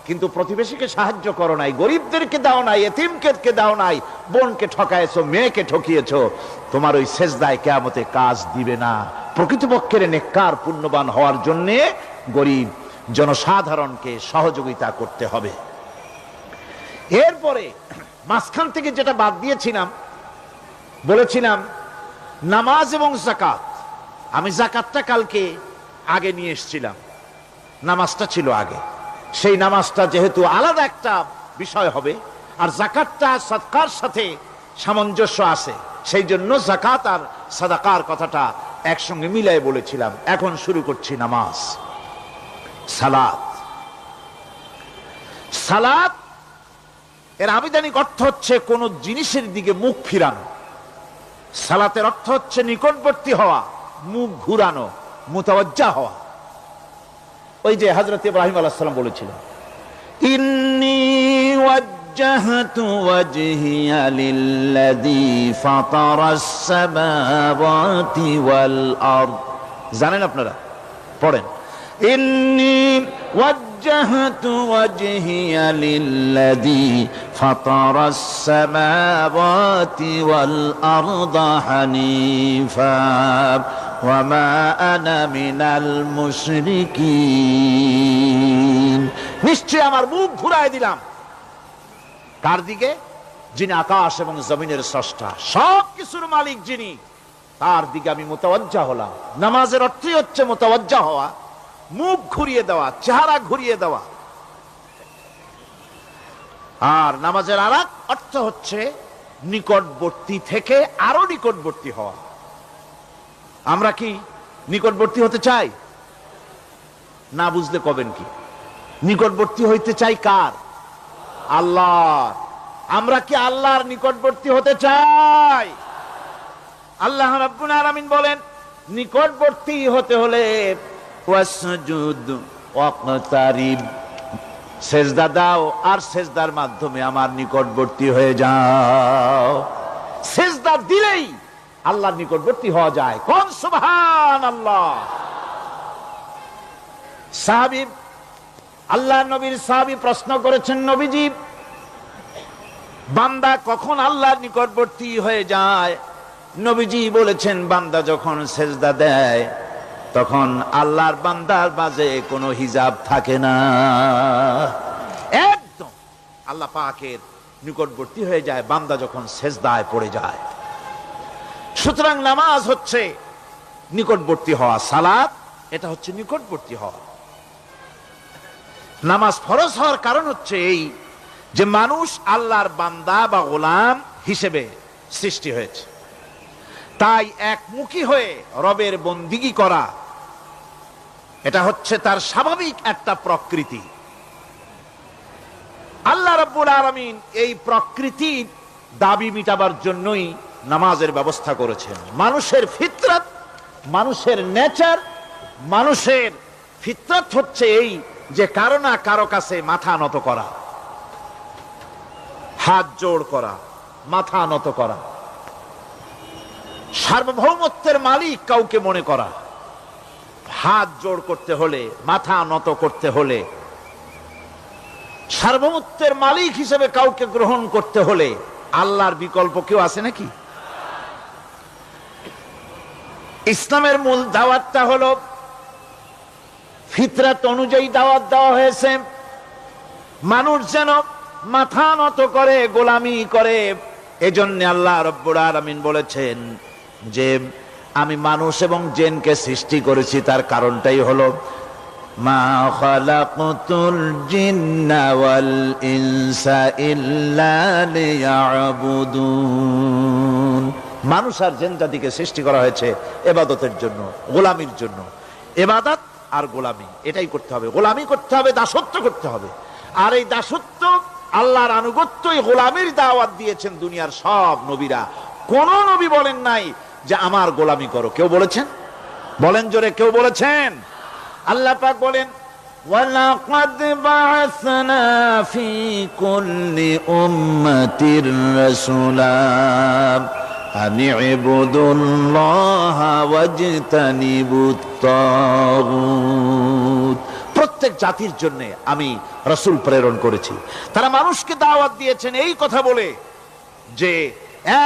কিন্তু প্রতিবেশীকে সাহায্য করো নাই, গরিবদেরকে দাও নাই, এতিমকে দাও নাই, বোনকে ঠকাইছো, মেয়েকে ঠকিয়েছো, তোমার ওই সেজদায় কিয়ামতে কাজ দিবে না। প্রকৃতপক্ষের নেককার পুণ্যবান হওয়ার জন্য গরিব জনসাধারণকে সহযোগিতা করতে হবে। এরপরে মাঝখান থেকে যেটা বাদ দিয়েছিলাম, বলেছিলাম নামাজ এবং যাকাত। আমি যাকাতটা কালকে আগে নিয়ে এসেছিলাম, নামাজটা ছিল আগে। সেই নামাজটা যেহেতু আলাদা একটা বিষয় হবে, আর যাকাতটা সাদকার সাথে সামঞ্জস্য আছে, সেই জন্য যাকাত আর সাদাকার কথাটা একসঙ্গে মিলাই বলেছিলাম। এখন শুরু করছি নামাজ। সালাত, সালাত এর আবিধানিক অর্থ হচ্ছে কোন জিনিসের দিকে মুখ ফিরানো। সালাতের অর্থ হচ্ছে নিকটবর্তী হওয়া, মুখ ঘুরানো, মুতাওয়াজ্জা হওয়া। ওই যে হযরত ইব্রাহিম আলাইহিস সালাম বলেছিলেন, ইন্নী ওয়াজ্জাহতু ওয়াজহিয়া লিল্লাযী ফাতারাস সামাওয়াতি ওয়াল আরদ। জানেন আপনারা? পড়েন, ইন্নী ওয়াজ্জাহতু ওয়াজহিয়া লিল্লাযী ফাতারাস সামাওয়াতি ওয়াল আরদা হানিফা ওয়া মা আনা মিনাল মুশরিকিন। নিশ্চয় আমার মুখ ঘুরায় দিলাম কার দিকে? যিনি আকাশ এবং জমিনের স্রষ্টা, সব কিছুর মালিক যিনি, তার দিকে আমি মুতাওয়াজ্জা হলাম। নামাজের অর্থই হচ্ছে মুতাওয়াজ্জা হওয়া, মুখ ঘুরিয়ে দেওয়া, চেহারা ঘুরিয়ে দেওয়া। আর নামাজের আরেক অর্থ হচ্ছে নিকটবর্তী থেকে আরো নিকটবর্তী হওয়া। আমরা কি নিকটবর্তী হতে চাই? না বুঝলে কবেন কি? নিকটবর্তী হইতে চাই কার? আল্লাহ। আমরা কি আল্লাহর নিকটবর্তী হতে চাই? আল্লাহ রাব্বুল আলামিন বলেন, নিকটবর্তী হতে হলে ওয়াসজুদ ওয়াকতারিব, সেজদা দাও আর সেজদার মাধ্যমে আমার নিকটবর্তী হয়ে যাও। সেজদা দিলেই আল্লাহর নিকটবর্তী হওয়া যায়। কোন সুবহানাল্লাহ। সাহাবী, আল্লাহর নবীর সাহাবী প্রশ্ন করেছেন, নবীজি, বান্দা কখন আল্লাহর নিকটবর্তী হয়ে যায়? নবীজি বলেছেন, বান্দা যখন সেজদা দেয় তখন আল্লাহর বান্দার মাঝে কোনো হিজাব থাকে না, একদম আল্লাহ পাকের নিকটবর্তী হয়ে যায় বান্দা যখন সেজদায় পড়ে যায়। সুতরাং নামাজ হচ্ছে নিকটবর্তী হওয়া, সালাত এটা হচ্ছে নিকটবর্তী হওয়া। নামাজ ফরজ হওয়ার কারণ হচ্ছে এই যে মানুষ আল্লাহর বান্দা বা গোলাম হিসেবে সৃষ্টি হয়েছে, তাই একমুখী হয়ে রবের বন্দিগি করা এটা হচ্ছে তার স্বাভাবিক একটা প্রকৃতি। আল্লাহ রাব্বুল আলামিন এই প্রকৃতির দাবি মিটাবার জন্যই নামাজের ব্যবস্থা করেছেন। মানুষের ফিতরাত, মানুষের নেচার, মানুষের ফিতরাত হচ্ছে এই যে কারো না কারো কাছে মাথা নত করা, হাত জোড় করা, মাথা নত করা, সার্বভৌমত্বের মালিক কাউকে মনে করা। হাত জোড় করতে হলে, মাথা নত করতে হলে, সার্বভৌমত্বের মালিক হিসেবে কাউকে গ্রহণ করতে হলে আল্লাহর বিকল্প কেউ আছে নাকি? ইসলামের মূল দাওয়াতটা হলো ফিতরাত অনুযায়ী দাওয়াত দেওয়া হয়েছে। মানুষ যেন মাথা নত করে, গোলামি করে। এজন্য আল্লাহ রাব্বুল আলামিন বলেছেন যে আমি মানুষ এবং জিনকে সৃষ্টি করেছি, তার কারণটাই হলো মা খালাকতুল জিন্না ওয়াল ইনসা ইল্লা লিয়াবুদুন। মানুষ আর জিন জাতিকে সৃষ্টি করা হয়েছে ইবাদতের জন্য, গোলামির জন্য। ইবাদত আর গোলামি এটাই করতে হবে, গোলামি করতে হবে, দাসত্ব করতে হবে। আর এই দাসত্ব, আল্লাহর আনুগত্য, এই গোলামির দাওয়াত দিয়েছেন দুনিয়ার সব নবীরা। কোন নবী বলেন নাই যে আমার গোলামি করো। কেউ বলেছেন? বলেন জোরে, কেউ বলেছেন? আল্লাহ পাক বলেন, ওয়ালাকাদ বা'আসনা ফি কুল্লি উম্মাতির রাসূলা আন ইবুদুল্লাহা ওয়াজতানিবুত তাগুত। প্রত্যেক জাতির জন্য আমি রাসূল প্রেরণ করেছি, তারা মানুষকে দাওয়াত দিয়েছেন এই কথা বলে যে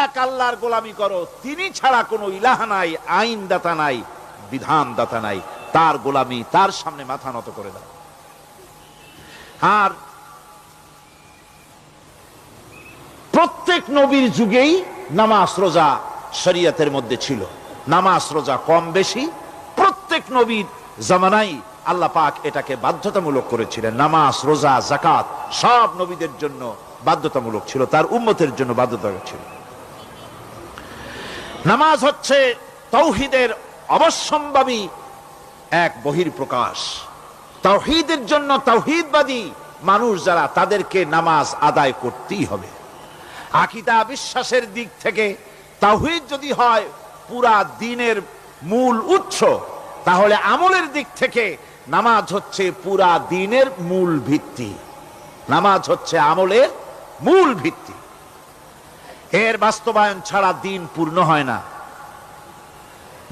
এক আল্লাহর গোলামি করো, তিনি ছাড়া কোনো ইলাহ নাই, আইন দাতা নাই, বিধান দাতা নাই, তার গোলামি, তার সামনে মাথা নত করে দাও। আর প্রত্যেক নবীর যুগেই নামাজ রোজা শরীয়তের মধ্যে ছিল। নামাজ রোজা কম বেশি প্রত্যেক নবীর জামানায় আল্লাহ পাক এটাকে বাধ্যতামূলক করেছিলেন। নামাজ, রোজা, যাকাত সব নবীদের জন্য বাধ্যতামূলক ছিল, তার উম্মতের জন্য বাধ্যতামূলক ছিল। নামাজ হচ্ছে তাওহীদের অবশ্যম্ভাবী এক বহির্প্রকাশ। তাওহীদের জন্য তাওহীদবাদী মানুষ যারা, তাদেরকে নামাজ আদায় করতেই হবে। আকীদা, বিশ্বাসের দিক থেকে তাওহীদ যদি হয় পুরা দ্বীনের মূল উৎস, তাহলে আমলের দিক থেকে নামাজ হচ্ছে পুরা দ্বীনের মূল ভিত্তি। নামাজ হচ্ছে আমলের মূল ভিত্তি। এর বাস্তবায়ন ছাড়া দ্বীন পূর্ণ হয় না।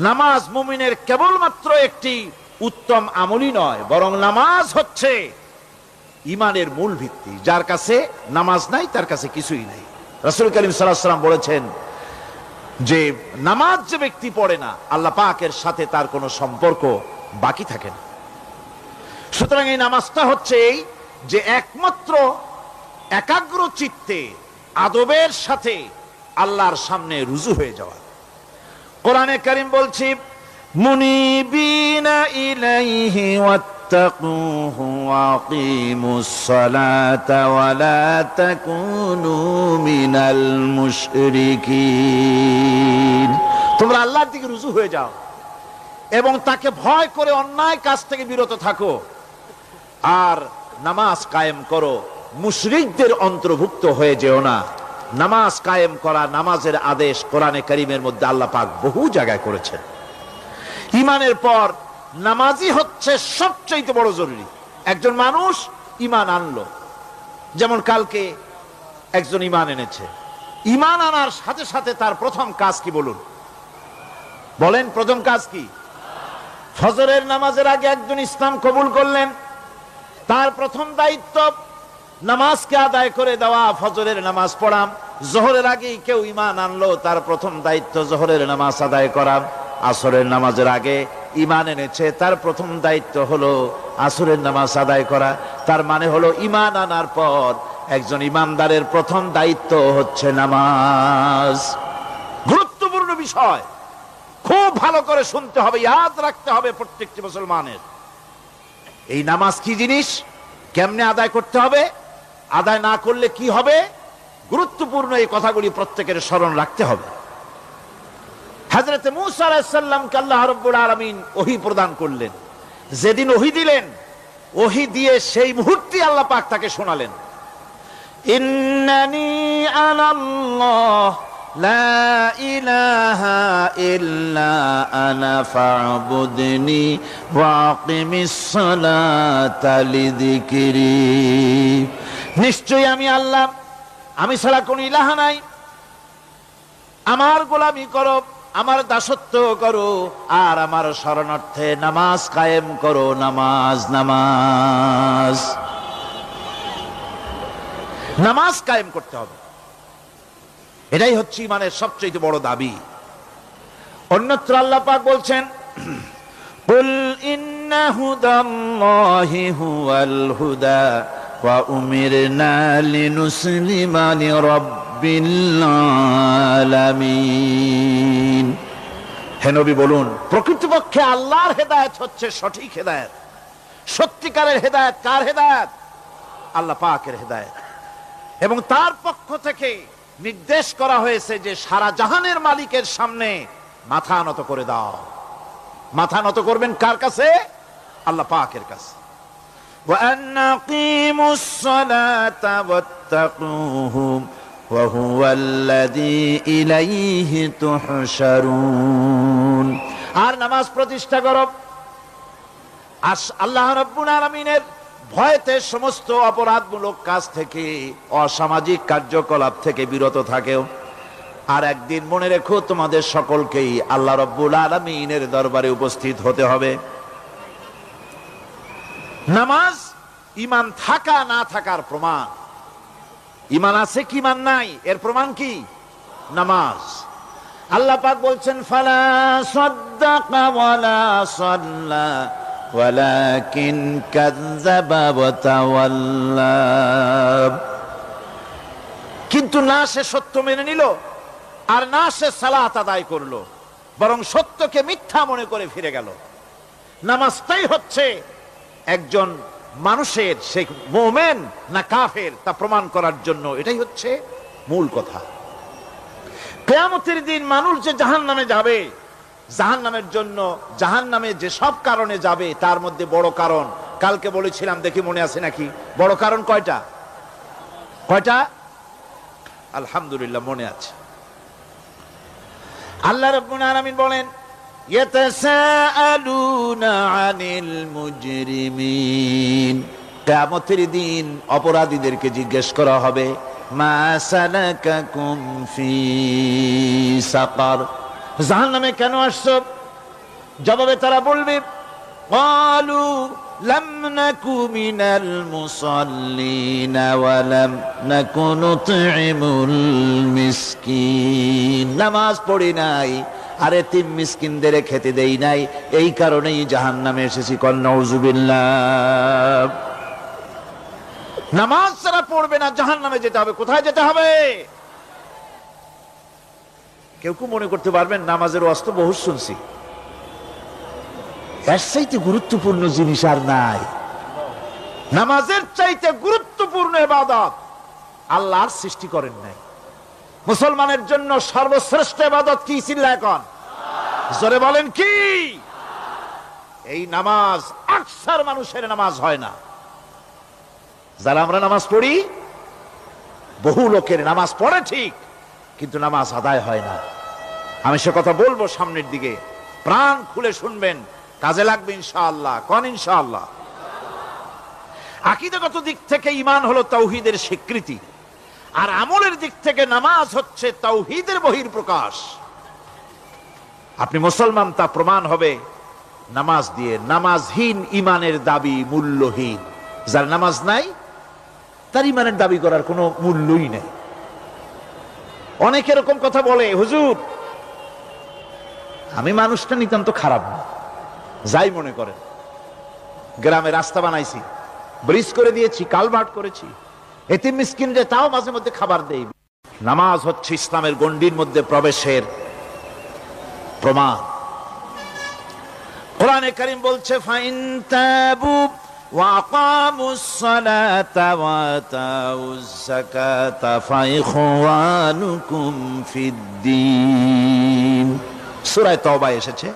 নামাজ মুমিনের কেবলমাত্র একটি উত্তম আমলই নয়, বরং নামাজ হচ্ছে ঈমানের মূল ভিত্তি। যার কাছে নামাজ নাই তার কাছে কিছুই নাই। রাসূল করিম সাল্লাল্লাহু আলাইহি ওয়াসাল্লাম বলেছেন যে নামাজ যে ব্যক্তি পড়ে না, আল্লাহ পাকের সাথে তার কোনো সম্পর্ক বাকি থাকে না। সুতরাং এই নামাজটা হচ্ছে এই যে একমাত্র একাগ্র চিত্তে আদবের সাথে আল্লাহর সামনে রুজু হয়ে যাওয়া। কোরআনে কারীম বলছে মুনিবিনা ইলাইহি واتقوه وأقيموا الصلاة ولا تكونوا من المشركين। তোমরা আল্লাহর দিকে রুজু হয়ে যাও এবং তাকে ভয় করে অন্যায় কাজ থেকে বিরত থাকো, আর নামাজ কায়েম করো, মুশরিকদের অন্তর্ভুক্ত হয়ে যেও না। নামাজ কায়েম করা, নামাজের আদেশ কোরআনে কারীমের মধ্যে আল্লাহ পাক বহু জায়গায় করেছেন। ঈমানের পর নামাজই হচ্ছে সবচেয়ে বড় জরুরি। একজন মানুষ ঈমান আনলো, যেমন কালকে একজন ঈমান এনেছে, ঈমান আনার সাথে সাথে তার প্রথম কাজ কি বলুন? বলেন প্রথম কাজ কি? ফজরের নামাজের আগে একজন ইসলাম কবুল করলেন, তার প্রথম দায়িত্ব নামাজকে আদায় করে দেওয়া, ফজরের নামাজ পড়াম। জোহরের আগেই কেউ ঈমান আনলো, তার প্রথম দায়িত্ব জোহরের নামাজ আদায় করা। আসরের নামাজের আগে ঈমান এনেছে, তার প্রথম দায়িত্ব হলো আসরের নামাজ আদায় করা। তার মানে হলো ঈমান আনার পর একজন ঈমানদারের প্রথম দায়িত্ব হচ্ছে নামাজ। গুরুত্বপূর্ণ বিষয়, খুব ভালো করে শুনতে হবে, ইয়াদ রাখতে হবে প্রত্যেকটি মুসলমানের। এই নামাজ কি জিনিস, কেমনে আদায় করতে হবে, আদায় না করলে কি হবে, গুরুত্বপূর্ণ এই কথাগুলি প্রত্যেকের স্মরণ রাখতে হবে। হযরত মূসা আলাইহিস সালামকে আল্লাহ রাব্বুল আলামিন ওহী প্রদান করলেন। যেদিন ওহী দিলেন, ওহী দিয়ে সেই মুহূর্তে আল্লাহ পাক তাকে শোনালেন, ইন্নানি আনাল্লাহ লা ইলাহা ইল্লা আনা ফা'বুদনি ওয়া আকিমিস সালাতা লিযিকরি। নিশ্চয়ই আমি আল্লাহ, আমি ছাড়া কোনো ইলাহ নাই, আমার গোলামি করো, আমার দাসত্ব করো, আর আমার শরণার্থে নামাজ কায়েম করো। নামাজ নামাজ নামাজ কায়েম করতে হবে, এটাই হচ্ছে ইমানের সবচেয়ে বড় দাবি। অন্যত্র আল্লাহ পাক বলছেন, কুল ইন্না হুদাল্লাহি হুয়াল হুদা ওয়া উমিরনা লিনুসলিমা লিরাব্বিল আলামিন। হে নবী বলুন, প্রকৃতপক্ষে আল্লাহর হেদায়েত হচ্ছে সঠিক হেদায়েত। সত্যিকারের হেদায়েত কার হেদায়েত? আল্লাহ পাকের হেদায়েত। এবং তার পক্ষ থেকে নির্দেশ করা হয়েছে যে সারা জাহানের মালিকের সামনে মাথা নত করে দাও। মাথা নত করবেন কার কাছে? আল্লাহ পাকের কাছে। ওয়া আনাকিমুস সালাতা ওয়াত্তাকুহু ওয়া হুয়াল্লাযী ইলাইহি তুহশারুন। আর নামাজ প্রতিষ্ঠা করো, আল্লাহ রাব্বুল আলামিনের ভয়তে সমস্ত অপরাধমূলক কাজ থেকে, অসামাজিক কার্যকলাপ থেকে বিরত থাকেও। আর একদিন মনে রেখো, তোমাদের সকলকেই আল্লাহ রাব্বুল আলামিনের দরবারে উপস্থিত হতে হবে। নামাজ ঈমান থাকা না থাকার প্রমাণ। ঈমান আছে কি ঈমান নাই, এর প্রমাণ কি? নামাজ। আল্লাহ পাক বলছেন, ফালা সাদ্দাকা ওয়ালা সাল্লা ওয়ালাকিন কাযযাবা ওয়া তাওয়াল্লা। কিন্তু না সে সত্য মেনে নিল, আর না সে সালাত আদায় করলো, বরং সত্যকে মিথ্যা মনে করে ফিরে গেল। নামাজটাই হচ্ছে একজন মানুষের, সে মুমিন না কাফের তা প্রমাণ করার জন্য, এটাই হচ্ছে মূল কথা। কিয়ামতের দিন মানুষ যে জাহান্নামে যাবে, জাহান্নামের জন্য, জাহান্নামে যে সব কারণে যাবে তার মধ্যে বড় কারণ কালকে বলেছিলাম, দেখি মনে আছে নাকি? বড় কারণ কয়টা? কয়টা? আলহামদুলিল্লাহ মনে আছে। আল্লাহ রাব্বুল আলামিন বলেন, ইয়াতাসাআলুনা আনিল মুজরিমিন। কিয়ামতের দিন অপরাধীদেরকে জিজ্ঞেস করা হবে, মা সালাকাকুম ফি সাকার, জাহান্নামে কেন আসছো? জবাবে তারা বলবে, ক্বালু লাম নাকু মিনাল মুসাল্লিনা ওয়া লাম নাকু নুতঈমুল মিসকিন। নামাজ পড়ি নাই, আর এতিম মিসকিনদের খেতে দেই নাই, এই কারণেই জাহান্নামে এসেছি। কল নাউযুবিল্লাহ। নামাজ যারা পড়বে না জাহান্নামে যেতে হবে। কোথায় যেতে হবে? কেউ কেউ মনে করতে পারবেন নামাজের ওয়াজ তো বহু শুনছি, এর চাইতে গুরুত্বপূর্ণ জিনিস আর নাই। নামাজের চাইতে গুরুত্বপূর্ণ ইবাদত আল্লাহর সৃষ্টি করেন নাই। মুসলমানের জন্য সর্বশ্রেষ্ঠ ইবাদত কি? চিল্লা এখন জোরে বলেন কি? এই নামাজ আকসার মানুষের নামাজ হয় না। যারা আমরা নামাজ পড়ি, বহু লোকের নামাজ পড়ে ঠিক, কিন্তু নামাজ আদায় হয় না। আমি সে কথা বলবো সামনের দিকে, প্রাণ খুলে শুনবেন, কাজে লাগবে ইনশাআল্লাহ। কোন ইনশাআল্লাহ? আকীদাগত দিক থেকে ঈমান হলো তাওহীদের স্বীকৃতি, আর আমলের দিক থেকে নামাজ হচ্ছে তাওহীদের বহিঃপ্রকাশ। আপনি মুসলমান তা প্রমাণ হবে নামাজ দিয়ে। নামাজহীন ঈমানের দাবি মূল্যহীন। যার নামাজ নাই তার ঈমানের দাবি করার কোনো মূল্যই নেই। অনেক এরকম কথা বলে, হুজুর আমি মানুষটা নিতান্ত খারাপ না, যাই মনে করেন, গ্রামে রাস্তা বানাইছি, ব্রিজ করে দিয়েছি, কালভার্ট করেছি, এতিম মিসকিনদের তাও মাঝে মধ্যে খাবার দেই। নামাজ হচ্ছে ইসলামের গণ্ডির মধ্যে প্রবেশের প্রমাণ। কোরআনে কারীম বলছে, ফাইন তাবু ওয়া আকামুস সালাতা ওয়া আতাউজ যাকাতা ফাইখওয়ানুকুম ফিদ্দীন। সূরা তওবা এসেছে,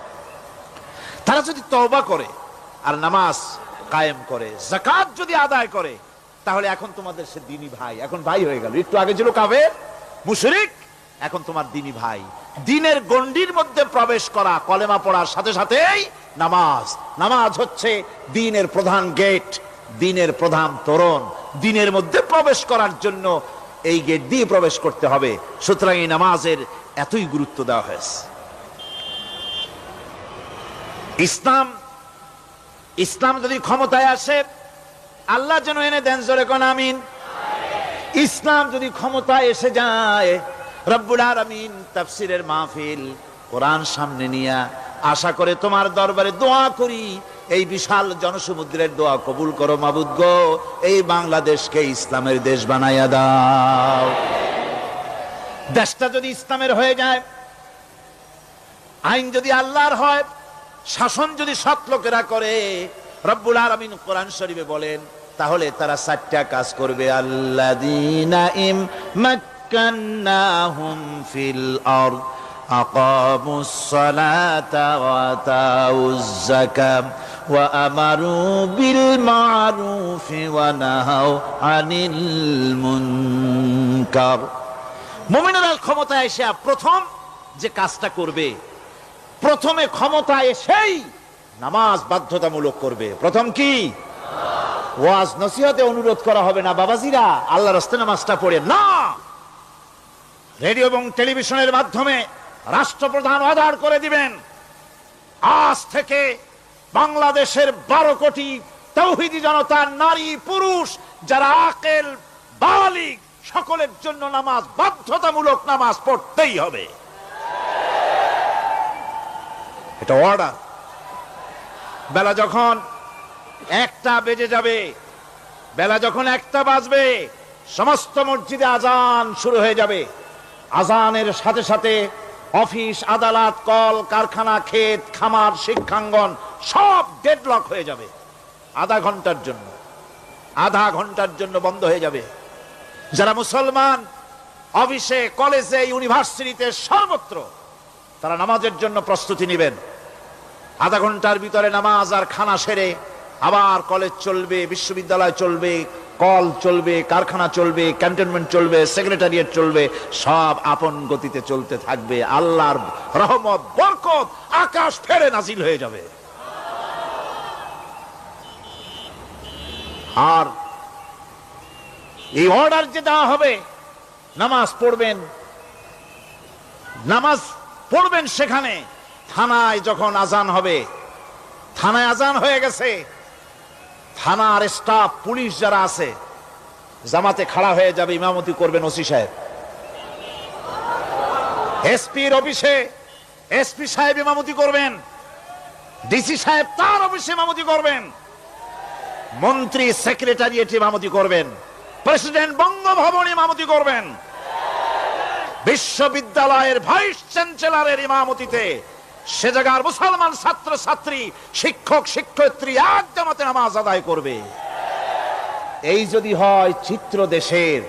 তারা যদি তওবা করে আর নামাজ কায়েম করে, যাকাত যদি আদায় করে, তাহলে এখন তোমাদের সে দ্বীনি ভাই, এখন ভাই হয়ে গেল। একটু আগে ছিল কাফের মুশরিক, এখন তোমার দ্বীনি ভাই। দ্বীনের গণ্ডির মধ্যে প্রবেশ করা কলেমা পড়ার সাথে সাথেই নামাজ। নামাজ হচ্ছে দ্বীনের প্রধান গেট, দ্বীনের প্রধান তোরণ। দ্বীনের মধ্যে প্রবেশ করার জন্য এই গেট দিয়ে প্রবেশ করতে হবে। সুতরাং এই নামাজের এতই গুরুত্ব দেওয়া হয়েছে। ইসলাম যদি ক্ষমতায় আসে, আল্লাহ যেন এনে দেন, জোরে কোন আমিন। ইসলাম যদি ক্ষমতায় এসে যায়, রব্বুল আলামিন তাফসীরের মাহফিল, কোরআন সামনে নিয়ে আশা করে তোমার দরবারে দোয়া করি, এই বিশাল জনসমুদ্রের দোয়া কবুল করো মাবুদ গো, এই বাংলাদেশকে ইসলামের দেশ বানাইয়া দাও। দেশটা যদি ইসলামের হয়ে যায়, আইন যদি আল্লাহর হয়, শাসন যদি সৎ লোকেরা করে, রব্বুল আলামিন কোরআন শরীফে বলেন, তাহলে তারা 4টা কাজ করবে। আল্লাযীনা মাক্কান্নাহুম ফিল আরদ আকামুস সালাতা ওয়া আতাউজ যাকাত ওয়া আমারু বিল মা'রুফি ওয়া নাহাউ আনিল মুনকার। মুমিনেরা ক্ষমতায় এসে প্রথম যে কাজটা করবে, প্রথমে ক্ষমতা এসেই নামাজ বাধ্যতামূলক করবে। প্রথম কি? ওয়াজ নসিহতে অনুরোধ করা হবে না, বাবাজিরা আল্লাহর রাস্তায় নামাজটা পড়ে না। রেডিও এবং টেলিভিশনের মাধ্যমে রাষ্ট্রপ্রধান অর্ডার করে দিবেন, আজ থেকে বাংলাদেশের 12 কোটি তাওহীদি জনতা, নারী পুরুষ যারা আকেল বালিগ, সকলের জন্য নামাজ বাধ্যতামূলক, নামাজ পড়তেই হবে। এটা অর্ডার। বেলা যখন 1টা বেজে যাবে, বেলা যখন 1টা বাজবে, সমস্ত মসজিদে আজান শুরু হয়ে যাবে। আজানের সাথে সাথে অফিস, আদালত, কল কারখানা, ক্ষেত খামার, শিক্ষাঙ্গন সব ডেডলক হয়ে যাবে। আধা ঘন্টার জন্য বন্ধ হয়ে যাবে। যারা মুসলমান অফিসে, কলেজে, ইউনিভার্সিটিতে, সর্বত্র তারা নামাজের জন্য প্রস্তুতি নেবেন। আধা ঘন্টার ভিতরে নামাজ আর খানা সেরে আবার কলেজ চলবে, বিশ্ববিদ্যালয় চলবে, কল চলবে, কারখানা চলবে, ক্যান্টনমেন্ট চলবে, সেক্রেটারিয়েট চলবে, সব আপন গতিতে চলতে থাকবে। আল্লাহর রহমত, বরকত আকাশ ফেরে নাজিল হয়ে যাবে। আর এই অর্ডার যে দেওয়া হবে, নামাজ পড়বেন, সেখানে থানায় যখন আজান হবে, থানায় আজান হয়ে গেছে, থানার স্টাফ, পুলিশ যারা আছে জামাতে খাড়া হয়ে যাবে, ইমামতি করবেন ওসি সাহেব। এসপির অফিসে এসপি সাহেব ইমামতি করবেন, ডিসি সাহেব তার অফিসে ইমামতি করবেন, মন্ত্রী সেক্রেটারিয়েট ইমামতি করবেন, প্রেসিডেন্ট বঙ্গভবন ইমামতি করবেন, বিশ্ববিদ্যালয়ের ভাইস চ্যান্সেলরের ইমামতিতে সে জায়গার মুসলমান ছাত্র ছাত্রী, শিক্ষক শিক্ষয়িত্রী এক জামাতে নামাজ আদায় করবে। এই যদি হয় চিত্র দেশের,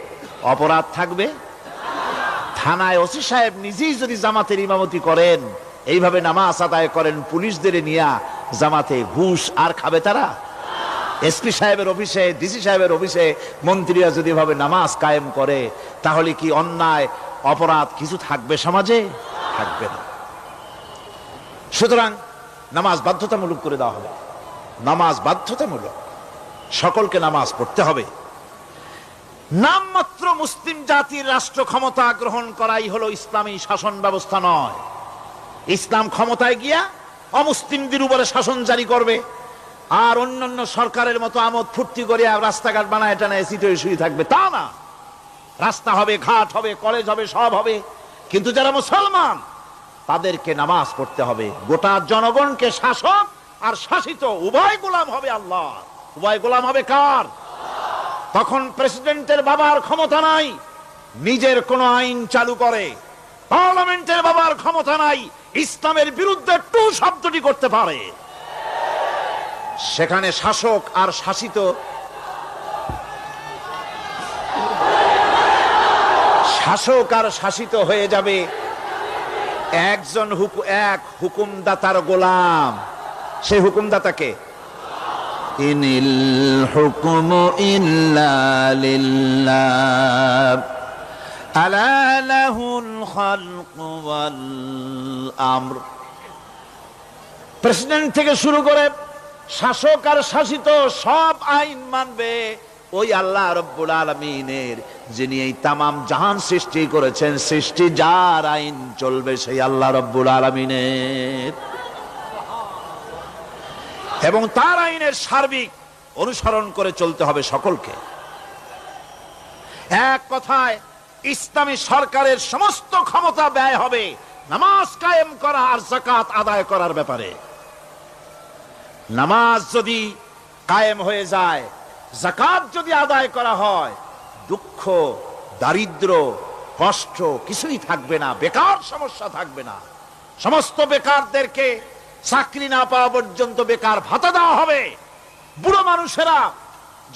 অপরাধ থাকবে? থানায় ওসি সাহেব নিজেই যদি জামাতের ইমামতি করেন, এইভাবে নামাজ আদায় করেন পুলিশদের নিয়ে জামাতে, ঘুষ আর খাবে তারা? এসপি সাহেবের অফিসে, ডিসি সাহেবের অফিসে মন্ত্রীরা যদি এভাবে নামাজ কায়েম করে, তাহলে কি অন্যায় অপরাধ কিছু থাকবে সমাজে? থাকবে না। সুতরাং নামাজ বাধ্যতামূলক করে দেওয়া হবে। নামাজ বাধ্যতামূলক, সকলকে নামাজ পড়তে হবে। নামমাত্র মুসলিম জাতির রাষ্ট্র ক্ষমতা গ্রহণ করাই হলো ইসলামী শাসন ব্যবস্থা নয়। ইসলাম ক্ষমতায় গিয়া অমুসলিমদের উপরে শাসন জারি করবে, আর অন্যান্য সরকারের মতো আমোদ ফুর্তি করে রাস্তাঘাট বানায় টানায় সিটে শুয়ে থাকবে, তা না। রাস্তা হবে, ঘাট হবে, কলেজ হবে, সব হবে, কিন্তু যারা মুসলমান তাদেরকে নামাজ পড়তে হবে। গোটা জনগণকে শাসক আর শাসিত উভয় গোলাম হবে আল্লাহ। উভয় গোলাম হবে কার? তখন প্রেসিডেন্টের বাবার ক্ষমতা নাই নিজের কোন আইন চালু করে, পার্লামেন্টের বাবার ক্ষমতা নাই ইসলামের বিরুদ্ধে টু শব্দটি করতে পারে। সেখানে শাসক আর শাসিত, শাসক আর শাসিত হয়ে যাবে একজন এক হুকুমদাতার গোলাম। সেই হুকুমদাতাকে ইনিল হুকুমু ইল্লা লিল্লাহ আলা লাহুল খালকু ওয়াল আমর। প্রেসিডেন্ট থেকে শুরু করে শাসক আর শাসিত সব আইন মানবে ওই আল্লাহ রব্বুল আলামিনের, যিনি এই তামাম জাহান সৃষ্টি করেছেন। সৃষ্টি যার আইন চলবে সেই আল্লাহ রব্বুল আলামিনের, এবং তার আইনের সার্বিক অনুসরণ করে চলতে হবে সকলকে। এক কথায় ইসলামী সরকারের সমস্ত ক্ষমতা ব্যয় হবে নামাজ কায়েম করা আর যাকাত আদায় করার ব্যাপারে। নামাজ যদি কায়েম হয়ে যায়, যাকাত যদি আদায় করা হয়, দুঃখ, দারিদ্র, কষ্ট কিছুই থাকবে না, বেকার সমস্যা থাকবে না। সমস্ত বেকারদেরকে চাকরি না পাওয়া পর্যন্ত বেকার ভাতা দেওয়া হবে। বুড়ো মানুষেরা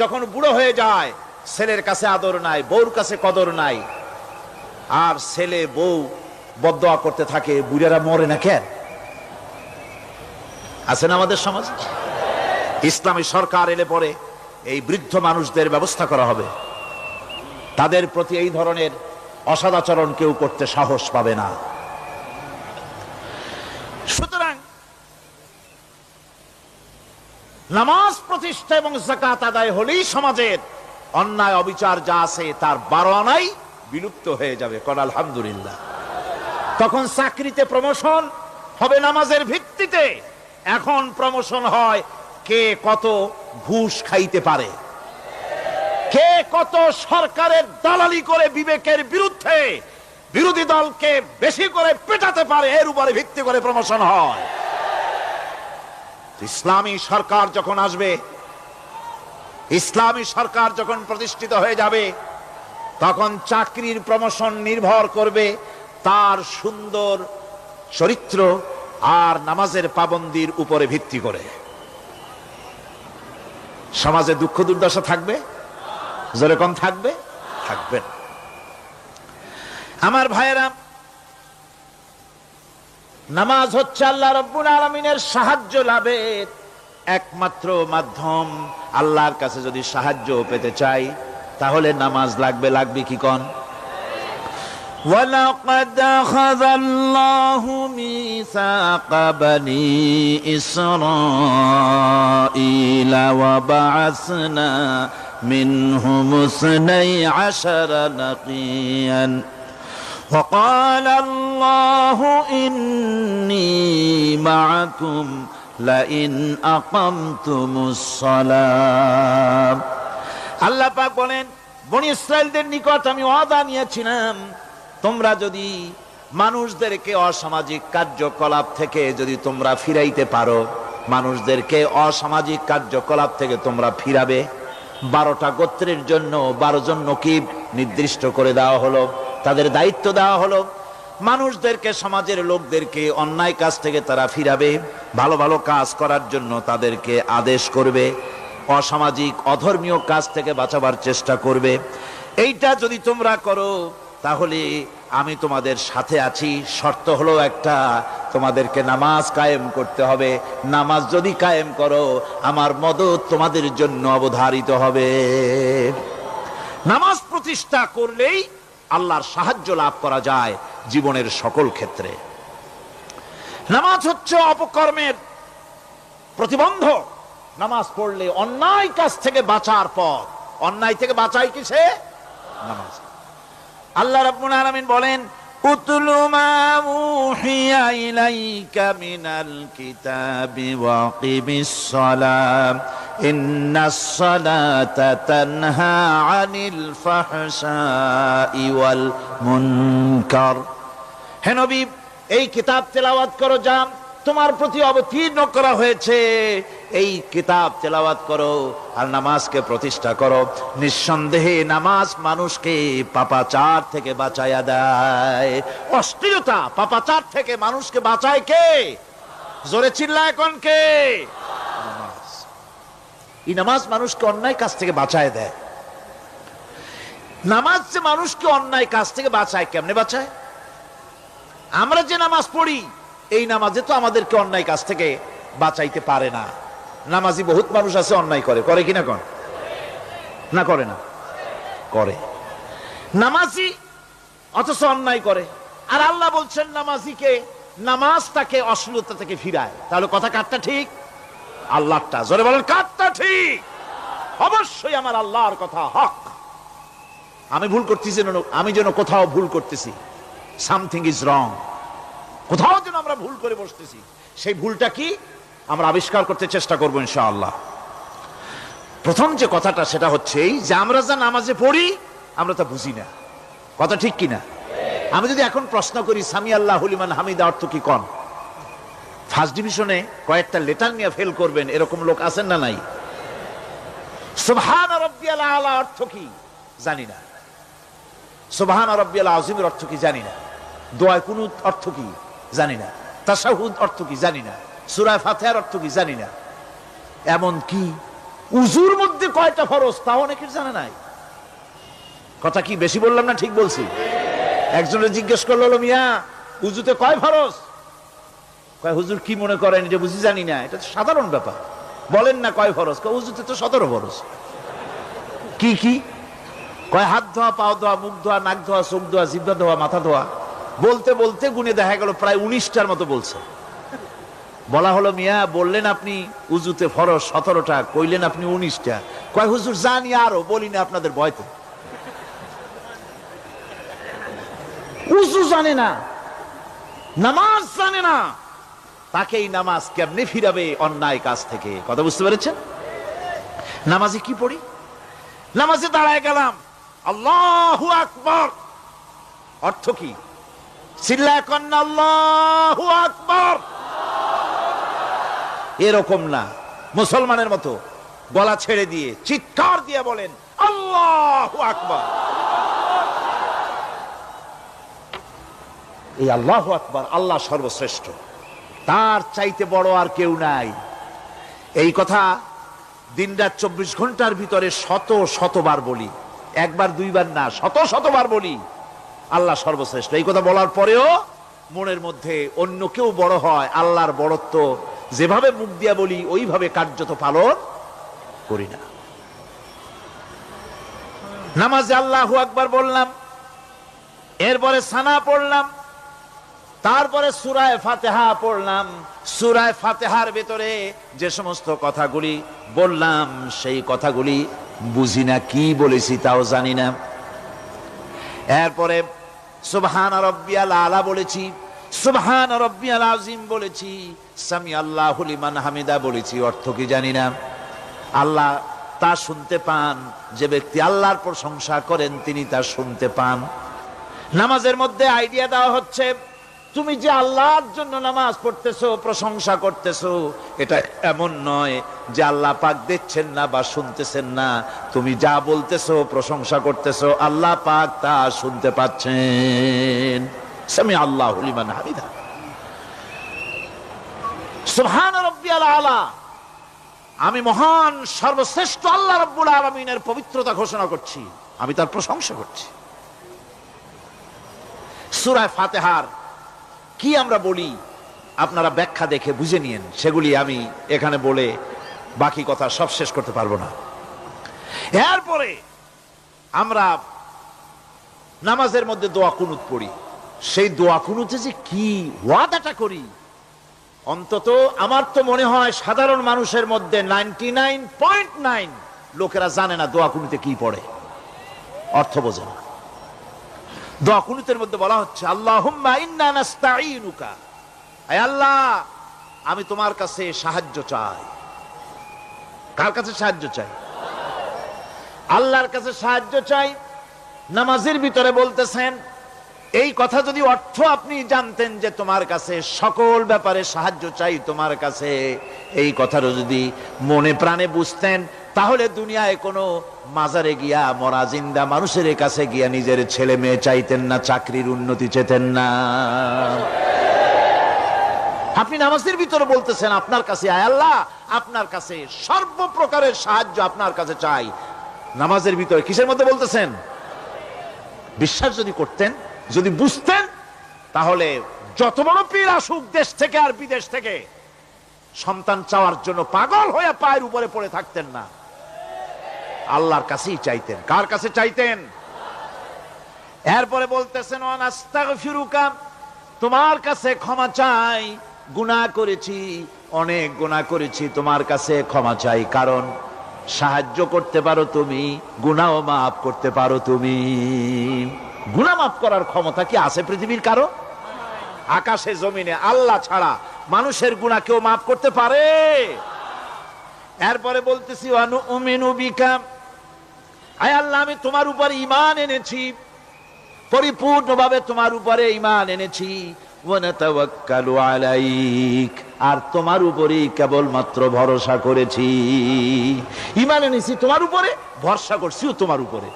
যখন বুড়ো হয়ে যায়, ছেলের কাছে আদর নাই, বউর কাছে কদর নাই, আর ছেলে বউ বদদোয়া করতে থাকে, বুড়েরা মরে না কেন? আছে না আমাদের সমাজ? ইসলামী সরকার এলে পরে এই বৃদ্ধ মানুষদের ব্যবস্থা করা হবে। তাদের প্রতি এই ধরনের অসদাচরণ কেউ করতে সাহস পাবে না। সুতরাং নামাজ প্রতিষ্ঠা এবং যাকাত আদায় হলেই সমাজের অন্যায় অবিচার যা আছে তার 12 আনাই বিলুপ্ত হয়ে যাবে। কোন আলহামদুলিল্লাহ। তখন চাকরিতে প্রমোশন হবে নামাজের ভিত্তিতে। এখন প্রমোশন হয় কে কত ঘুষ খাইতে পারে, কে কত সরকারের দালালি করে বিবেকের বিরুদ্ধে বিরোধী দলকে বেশি করে পেটাতে পারে, এর উপরে ভিত্তি করে প্রমোশন হয়। ইসলামী সরকার যখন আসবে, ইসলামী সরকার যখন প্রতিষ্ঠিত হয়ে যাবে, তখন চাকরির প্রমোশন নির্ভর করবে তার সুন্দর চরিত্র আর নামাজের পাবন্দির উপরে ভিত্তি করে। সমাজে দুঃখ দুর্দশা থাকবে? যেরকম থাকবে, থাকবে না। আমার ভাইয়েরা, নামাজ হচ্ছে আল্লাহ রাব্বুল আলামিনের সাহায্য লাভের একমাত্র মাধ্যম। আল্লাহর কাছে যদি সাহায্য পেতে চাই তাহলে নামাজ লাগবে। লাগবে কি কোন? ولقد أخذ الله ميثاق بني إسرائيل وبعثنا منهم 12 نقيا وقال الله إني معكم لئن أقمتم الصلاة। আল্লাহ পাক বলেন, বনি ইসরাইলদের নিকট আমি ওয়াদা নিয়েছিলাম, তোমরা যদি মানুষদেরকে অসামাজিক কার্যকলাপ থেকে যদি তোমরা ফিরাইতে পারো, মানুষদেরকে অসামাজিক কার্যকলাপ থেকে তোমরা ফিরাবে। 12টা গোত্রের জন্য 12 জন নকিব নির্দিষ্ট করে দেওয়া হলো, তাদের দায়িত্ব দেওয়া হলো। মানুষদেরকে, সমাজের লোকদেরকে অন্যায় কাজ থেকে তারা ফিরাবে, ভালো ভালো কাজ করার জন্য তাদেরকে আদেশ করবে, অসামাজিক অধর্মীয় কাজ থেকে বাঁচাবার চেষ্টা করবে। এইটা যদি তোমরা করো তাহলে আমি তোমাদের সাথে আছি। শর্ত হলো একটা, তোমাদেরকে নামাজ কায়েম করতে হবে। নামাজ যদি কায়েম করো আমার মদদ তোমাদের জন্য অবধারিত হবে। নামাজ প্রতিষ্ঠা করলেই আল্লাহর সাহায্য লাভ করা যায় জীবনের সকল ক্ষেত্রে। নামাজ হচ্ছে অপকর্মের প্রতিবন্ধক। নামাজ পড়লে অন্যায় কাজ থেকে বাঁচার পথ। অন্যায় থেকে বাঁচায় কিসে? নামাজ। আল্লাহ রাব্বুল আলামিন বলেন, উতলু মা উহিয়া ইলাইকা মিনাল কিতাবি ওয়াকিমিস সালাম ইন্নাস সালাতা তানহা আনিল ফাহশাই ওয়াল মুনকার। হে নবী, এই কিতাব তেলাওয়াত করো, যা তোমার প্রতি অবতীর্ণ করা হয়েছে, এই কিতাব তেলাওয়াত করো আর নামাজকে প্রতিষ্ঠা করো। নিঃসন্দেহে নামাজ মানুষকে পাপাচার থেকে বাঁচায়া দেয়। অশ্লীলতা, পাপাচার থেকে মানুষকে বাঁচায় কে? জোরে চিল্লায় কোন কে? নামাজ। এই নামাজ মানুষকে অন্যায় কাজ থেকে বাঁচায় দেয়। নামাজ যে মানুষকে অন্যায় কাজ থেকে বাঁচায়, কেমনে বাঁচায়? আমরা যে নামাজ পড়ি, এই নামাজে তো আমাদেরকে অন্যায় কাজ থেকে বাঁচাইতে পারে না। নামাজি বহুত মানুষ আছে অন্যায় করে, করে কিনা কোন? না করে না? করে। নামাজি অথচ অন্যায় করে। আর আল্লাহ বলছেন নামাজিকে, নামাজ তাকে অশ্লীলতা থেকে ফিরায়। তাহলে কথা কারটা ঠিক? আল্লাহরটা। জোরে বলেন, কারটা ঠিক? অবশ্যই আমার আল্লাহর কথা হক। আমি ভুল করতেছি, আমি যেন কোথাও ভুল করতেছি, সামথিং ইজ রং, কোথাও যেন আমরা ভুল করে বসতেছি, সেই ভুলটা কি আমরা আবিষ্কার করতে চেষ্টা করবো ইনশাআল্লাহ। প্রথম যে কথাটা সেটা হচ্ছে এই যে আমরা যা নামাজে পড়ি আমরা তা বুঝি না। কথা ঠিক কিনা? আমি যদি এখন প্রশ্ন করি সামি আল্লাহু লিমান হামিদা অর্থ কি কোন? ফার্স্ট ডিভিশনে কয়েকটা লেটার নিয়ে ফেল করবেন এরকম লোক আছেন না নাই? সুবহান রাব্বিয়াল আলা অর্থ কি জানি না। সুবহান রাব্বিয়াল আযীমের অর্থ কি জানি না। দোয়া কুনুত অর্থ কি জানি না। তাশাহুদ অর্থ কি জানি না। সূরা ফাতিহার অর্থ কি জানি না। এমন কি উযুর মধ্যে কয়টা ফরজ তা অনেকের জানা নাই। কথা কি বেশি বললাম না ঠিক বলছি? একজনের জিজ্ঞেস করলো, মিয়া উযুতে কয় ফরজ? কয় হুজুর কি মনে করেন যে বুঝি জানি না? এটা তো সাধারণ ব্যাপার, বলেন না কয় ফরজ? কয় উযুতে তো 17 ফরজ। কি কি? কয় হাত ধোয়া, পাও ধোয়া, মুখ ধোয়া, নাক ধোয়া, চোখ ধোয়া, জিহ্বা ধোয়া, মাথা ধোয়া। বলতে বলতে গুনে দেখা গেল প্রায় 19টার মতো বলছে। বলা হলো, মিয়া বললেন আপনি উযুতে ফরজ 17টা, কইলেন আপনি 19টা। কয় হুজুর জানি আরো, বলি না আপনাদের ভয়তে। উযু জানে না, নামাজ জানে না, তাকে এই নামাজ কেমনে ফিরাবে অন্যায় কাজ থেকে? কথা বুঝতে পেরেছেন? নামাজে কি পড়ি? নামাজে দাঁড়ায় গেলাম, আল্লাহু আকবার অর্থ কি? চিল্লায় কন্না আল্লাহু আকবার। এরকম না, মুসলমানের মতো গলা ছেড়ে দিয়ে চিৎকার দিয়ে বলেন আল্লাহু আকবার। এই আল্লাহু আকবার, আল্লাহ সর্বশ্রেষ্ঠ, তার চাইতে বড় আর কেউ নাই। এই কথা দিনরাত 24 ঘন্টার ভিতরে শত শতবার বলি, একবার দুইবার না, শত শতবার বলি আল্লাহ সর্বশ্রেষ্ঠ। এই কথা বলার পরেও মনের মধ্যে অন্য কেউ বড় হয়, আল্লাহর বড়ত্ব যেভাবে মুখ দিয়া বলি ওইভাবে কার্যত পালন করি না। নামাজে আল্লাহু আকবার বললাম, এরপরে সানা পড়লাম, তারপরে সূরা ফাতিহা পড়লাম। সূরা ফাতিহার ভিতরে যে সমস্ত কথাগুলি বললাম সেই কথাগুলি বুঝি না, কি বলেছি তাও জানি না। এরপরে সুবহান রাব্বিয়াল আলা বলেছি, সুবহান রাব্বিয়াল আযীম বলেছি, সামি আল্লাহু লিমান হামিদা বলেছি, অর্থ কি জানি না। আল্লাহ তা শুনতে পান, যে ব্যক্তি আল্লাহর প্রশংসা করেন তিনি তা শুনতে পান। নামাজের মধ্যে আইডিয়া দেওয়া হচ্ছে, তুমি যে আল্লাহর জন্য নামাজ পড়তেছো, প্রশংসা করতেছো, এটা এমন নয় যে আল্লাহ পাক দেখছেন না বা শুনতেছেন না। তুমি যা বলতেছো, প্রশংসা করতেছো, আল্লাহ পাক তা শুনতে পাচ্ছেন। সামি আল্লাহু লিমান হামিদা। সুবহান রাব্বিয়াল আলা, আমি মহান সর্বশ্রেষ্ঠ আল্লাহ রাব্বুল আলামিনের পবিত্রতা ঘোষণা করছি, আমি তার প্রশংসা করছি। সূরা ফাতিহার কি আমরা বলি আপনারা ব্যাখ্যা দেখে বুঝে নিয়েন, সেগুলি আমি এখানে বলে বাকি কথা সব শেষ করতে পারবো না। এরপরে আমরা নামাজের মধ্যে দোয়া কুনুত পড়ি। সেই দোয়া কুনুতে যে কি ওয়াদাটা করি, অন্তত আমার তো মনে হয় সাধারণ মানুষের মধ্যে 99.9 লোকেরা জানে না দোয়া কুনুতে কি পড়ে, অর্থ বোঝে না। দোয়া কুনুতের মধ্যে বলা হচ্ছে আল্লাহুম্মা ইন্না নাস্তাঈনুকা, হে আল্লাহ আমি তোমার কাছে সাহায্য চাই। কার কাছে সাহায্য চাই? আল্লাহর কাছে সাহায্য চাই। নামাজের ভিতরে বলতেছেন, এই কথা যদি অর্থ আপনি জানতেন যে তোমার কাছে সকল ব্যাপারে সাহায্য চাই তোমার কাছে, এই কথাটা যদি মনে প্রাণে বুঝতেন, তাহলে দুনিয়ায় কোনো মাজারে গিয়া মরা জিন্দা মানুষের কাছে গিয়া নিজের ছেলে মেয়ে চাইতেন না, চাকরির উন্নতি চেতেন না। আপনি নামাজের ভিতরে বলতেছেন আপনার কাছে, আয় আল্লাহ আপনার কাছে সর্বপ্রকারের সাহায্য আপনার কাছে চাই। নামাজের ভিতরে কিসের মধ্যে বলতেছেন? বিশ্বাস যদি করতেন, যদি বুঝতেন, তাহলে যত বড় পীর আসুক দেশ থেকে আর বিদেশ থেকে, সন্তান চাওয়ার জন্য পাগল হয়ে পায়ের উপরে পড়ে থাকতেন না, আল্লাহর কাছেই চাইতেন। কার কাছে চাইতেন? এরপরে বলতেছেন আস্তাগফিরুকা, তোমার কাছে ক্ষমা চাই, গুনাহ করেছি, অনেক গুনাহ করেছি, তোমার কাছে ক্ষমা চাই, কারণ সাহায্য করতে পারো তুমি, গুনাহ মাফ করতে পারো তুমি। গুনাহ মাফ করার ক্ষমতা কি আছে পৃথিবীর কারো? আকাশে জমিনে আল্লাহ ছাড়া মানুষের গুনাহ কেউ মাফ করতে পারে? এরপরে বলতেছি অনুমিনু বিকা, আয় আল্লাহ আমি তোমার উপর ঈমান এনেছি, পরিপূর্ণভাবে তোমার উপরে ঈমান এনেছি। ওয়া নাতাওয়াক্কালু আলাইক, আর তোমার উপরেই কেবলমাত্র ভরসা করেছি। ঈমান এনেছি তোমার উপরে, ভরসা করছিও তোমার উপরে।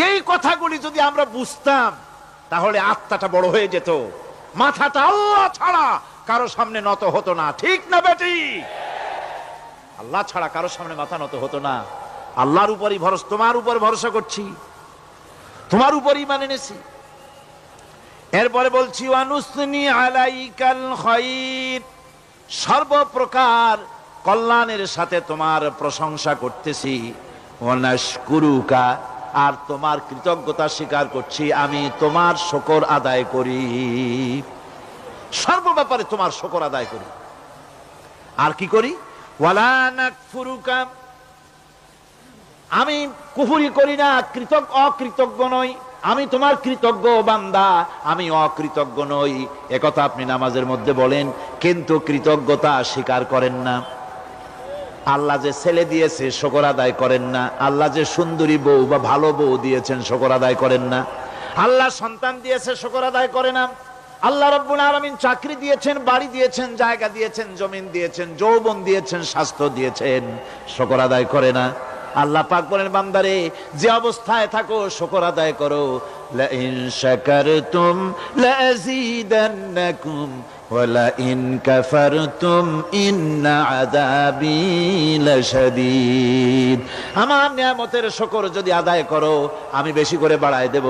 এই কথাগুলি যদি আমরা বুঝতাম, তাহলে আত্মাটা বড় হয়ে যেত, মাথাটা আল্লাহ ছাড়া কারো সামনে নত হতো না। ঠিক না বেটি? আল্লাহ ছাড়া কারো সামনে মাথা নত হতো না। আল্লাহর উপরই ভরসা, তোমার উপর ভরসা করছি, তোমার উপর ঈমান এনেছি। এরপরে বলছি ওয়ানুসনি আলাইকাল খায়র, সর্বপ্রকার কল্যাণের সাথে তোমার প্রশংসা করতেছি। ওয়ানাশকুরুকা, আর তোমার কৃতজ্ঞতা স্বীকার করছি, আমি তোমার শুকর আদায় করি, সর্ব ব্যাপারে তোমার শুকর আদায় করি। আর কি করি? ওয়ালা নাকফুরুকা, আমি কুফরি করি না, অকৃতজ্ঞ নই, আমি তোমার কৃতজ্ঞ বান্দা, আমি অকৃতজ্ঞ নই। একথা আপনি নামাজের মধ্যে বলেন, কিন্তু কৃতজ্ঞতা স্বীকার করেন না। আল্লাহ যে ছেলে দিয়েছে শুকর আদায় করেন না, আল্লাহ যে সুন্দরী বউ বা ভালো বউ দিয়েছেন শুকর আদায় করেন না, আল্লাহ সন্তান দিয়েছে শুকর আদায় করে না, আল্লাহ রাব্বুল আলামিন চাকরি দিয়েছেন, বাড়ি দিয়েছেন, জায়গা দিয়েছেন, জমিন দিয়েছেন, যৌবন দিয়েছেন, স্বাস্থ্য দিয়েছেন, শুকর আদায় করে না। আল্লাহ পাক বলেন, বান্দারে যে অবস্থায় থাকো শুকর আদায় করো। লা ইন শাকারতুম লাযীদান্নাকুম ওয়া লা ইন কাফারতুম ইন্না আযাবী লাশাদীদ। আমার নিয়ামতের শুকর যদি আদায় করো আমি বেশি করে বাড়ায় দেব,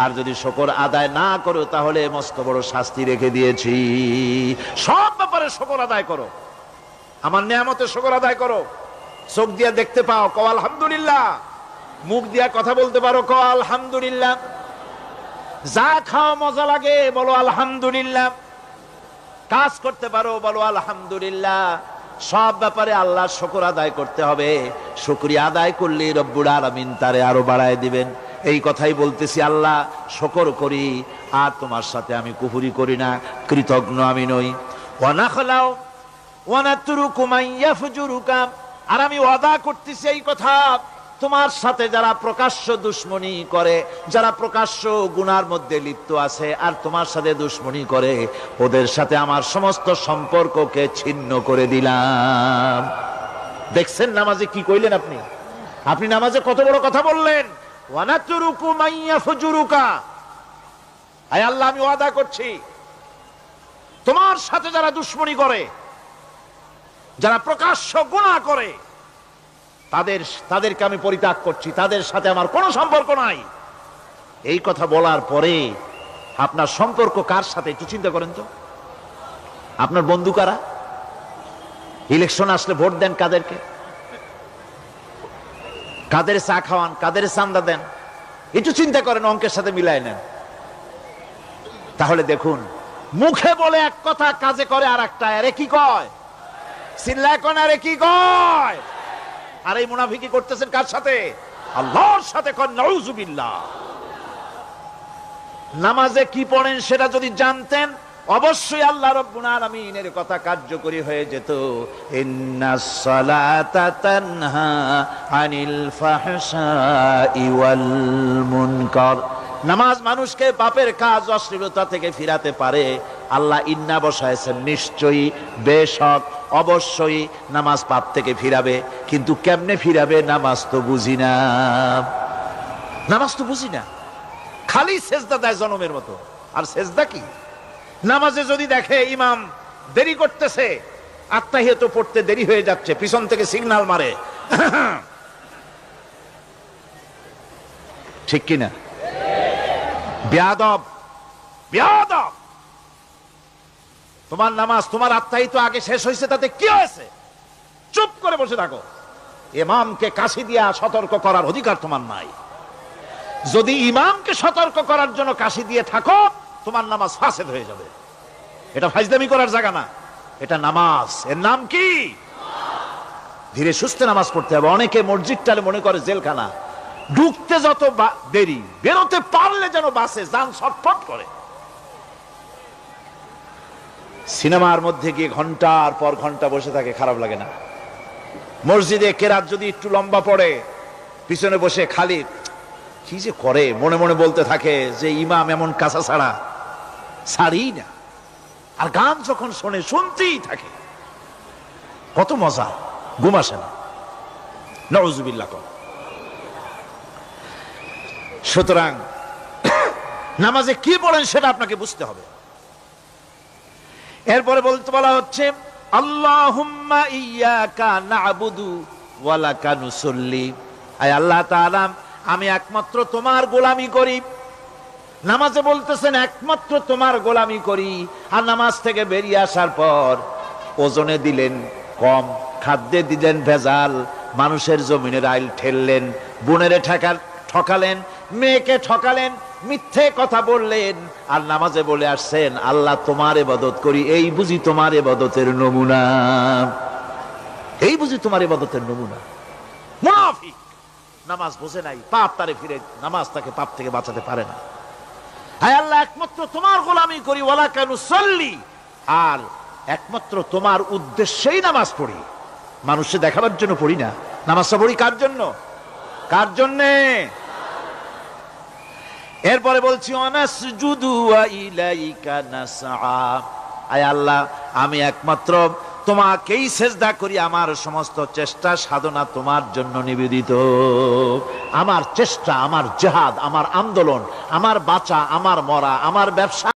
আর যদি শুকর আদায় না করো তাহলে মস্ত বড় শাস্তি রেখে দিয়েছি। সব ব্যাপারে শুকর আদায় করো, আমার নিয়ামতের শুকর আদায় করো। চোখ দিয়া দেখতে পাও, কও আলহামদুলিল্লাহ। মুখ দিয়া কথা বলতে পারো, কও আলহামদুলিল্লাহ। যা খাও মজা লাগে, বলো আলহামদুলিল্লাহ। কাজ করতে পারো, বলো আলহামদুলিল্লাহ। সব ব্যাপারে আল্লাহর শুকর আদায় করতে হবে। শুকরিয়া আদায় করলে রব্বুল আলামিন তারে আরো বাড়ায় দিবেন। এই কথাই বলতেছি, আল্লাহ শুকর করি, আর তোমার সাথে আমি কুফরি করি না, কৃতজ্ঞ আমি নই। ওয়া নাখলাউ ওয়া নাতরুকু মান ইয়াফজুরুকা, আর আমি ওয়াদা করতেছি এই কথা, তোমার সাথে যারা প্রকাশ্য দুশ্মনী করে, যারা প্রকাশ্য গুনার মধ্যে লিপ্ত আছে আর তোমার সাথে দুশ্মনী করে, ওদের সাথে আমার সমস্ত সম্পর্ককে ছিন্ন করে দিলাম। দেখছেন নামাজে কি কইলেন আপনি? আপনি নামাজে কত বড় কথা বললেন। ওয়ানাতুরুকু মান ইয়াফজুরুকা, আয় আল্লাহ, আমি ওয়াদা করছি তোমার সাথে যারা দুশ্মনী করে, যারা প্রকাশ্য গুনাহ করে, তাদেরকে আমি পরিত্যাগ করছি, তাদের সাথে আমার কোনো সম্পর্ক নাই। এই কথা বলার পরে আপনার সম্পর্ক কার সাথে একটু চিন্তা করেন তো। আপনার বন্ধু কারা? ইলেকশন আসলে ভোট দেন কাদেরকে? কাদের চা খাওয়ান, কাদের চান্দা দেন? একটু চিন্তা করেন, অঙ্কের সাথে মিলাই নেন। তাহলে দেখুন, মুখে বলে এক কথা, কাজে করে আর একটা। আরে কি কয়? চিল্লায় কোন? আরে কি কয়? আর এই মুনাফিকি করতেছেন কার সাথে? আল্লাহর সাথে। কোন নাউজুবিল্লাহ। নামাজে কি পড়েন সেটা যদি জানতেন, অবশ্যই আল্লাহ রাব্বুল আলামিনের কথা কার্যকরী হয়ে যেত। ইন্নাস সালাতা তানহা আনিল ফাহশাই ওয়াল মুনকার। নামাজ মানুষকে পাপের কাজ, অশ্লীলতা থেকে ফিরাতে পারে। আল্লাহ ইন্না বসায়ছেন, নিশ্চয়ই, বেশক, অবশ্যই নামাজ পাপ থেকে ফিরাবে। কিন্তু কেমনে ফিরাবে নামাজ তো বুঝি না। নামাজ তো বুঝি না, খালি সেজদা দেয় জনমের মতো। আর সেজদা কি? নামাজে যদি দেখে ইমাম দেরি করতেছে, আত্মাহিয়াত পড়তে দেরি হয়ে যাচ্ছে, পিছন থেকে সিগন্যাল মারে, ঠিক কিনা? বেয়াদব, বেয়াদব। তোমার নামাজ, তোমার আত্মাহিত আগে শেষ হয়েছে, তাতে কি হয়েছে? চুপ করে বসে থাকো। ইমামকে কাশি দিয়া সতর্ক করার অধিকার তোমার নাই। যদি ইমামকে সতর্ক করার জন্য কাশি দিয়ে থাকো, তোমার নামাজ ফাসেদ হয়ে যাবে। এটা ফাজলামি করার জায়গা না, এটা নামাজ। এর নাম কি? ধীরে সুস্থে নামাজ পড়তে হবে। অনেকে মসজিদটারে মনে করে জেলখানা। ঢুকতে যত দেরি, বেরোতে পারলে যেন বাসে যান ছটফট করে। সিনেমার মধ্যে গিয়ে ঘন্টার পর ঘন্টা বসে থাকে, খারাপ লাগে না? মসজিদে কেরাত যদি একটু লম্বা পড়ে, পিছনে বসে খালি কি যে করে মনে মনে বলতে থাকে যে ইমাম এমন কাঁচা ছাড়া ছাড়ি না। আর গান যখন শোনে, শুনতেই থাকে, কত মজা, ঘুম আসে না। নাউজুবিল্লাহ। সুতরাং নামাজে কি পড়েন সেটা আপনাকে বুঝতে হবে। এরপরে বলতে বলা হচ্ছে, আল্লাহুম্মা ইয়্যাকা না'বুদু ওয়া লাকা নুসাল্লি। আয় আল্লাহ তাআলা, আমি একমাত্র তোমার গোলামি করি। নামাজে বলতেছেন একমাত্র তোমার গোলামি করি। আর নামাজ থেকে বেরিয়ে আসার পর ওজনে দিলেন কম, খাদ্যে দিলেন ভেজাল, মানুষের জমিনের আইল ঠেললেন, বোনেরে ঠকালেন, মেয়েকে ঠকালেন, মিথ্যে কথা বললেন, আর নামাজে বলে আসছেন আল্লাহ তোমার ইবাদত করি। এই বুঝি তোমার ইবাদতের নমুনা? এই বুঝি তোমার ইবাদতের নমুনা? মুনাফিক। নামাজ বোঝে নাই, পাপ তারে ফিরে, নামাজ তাকে পাপ থেকে বাঁচাতে পারে না। হায় আল্লাহ, একমাত্র তোমার গোলামি করি, ওয়ালা কানু সল্লি, আর একমাত্র তোমার উদ্দেশ্যেই নামাজ পড়ি। মানুষে দেখাবার জন্য পড়ি না। নামাজটা পড়ি কার জন্য? কার জন্যে? এরপরে বলছি, অনাসজুদু ওয়া ইলাইকা নাসআ। আয় আল্লাহ, আমি একমাত্র তোমাকেই সেজদা করি, আমার সমস্ত চেষ্টা সাধনা তোমার জন্য নিবেদিত। আমার চেষ্টা, আমার জিহাদ, আমার আন্দোলন, আমার বাঁচা, আমার মরা, আমার ব্যবসা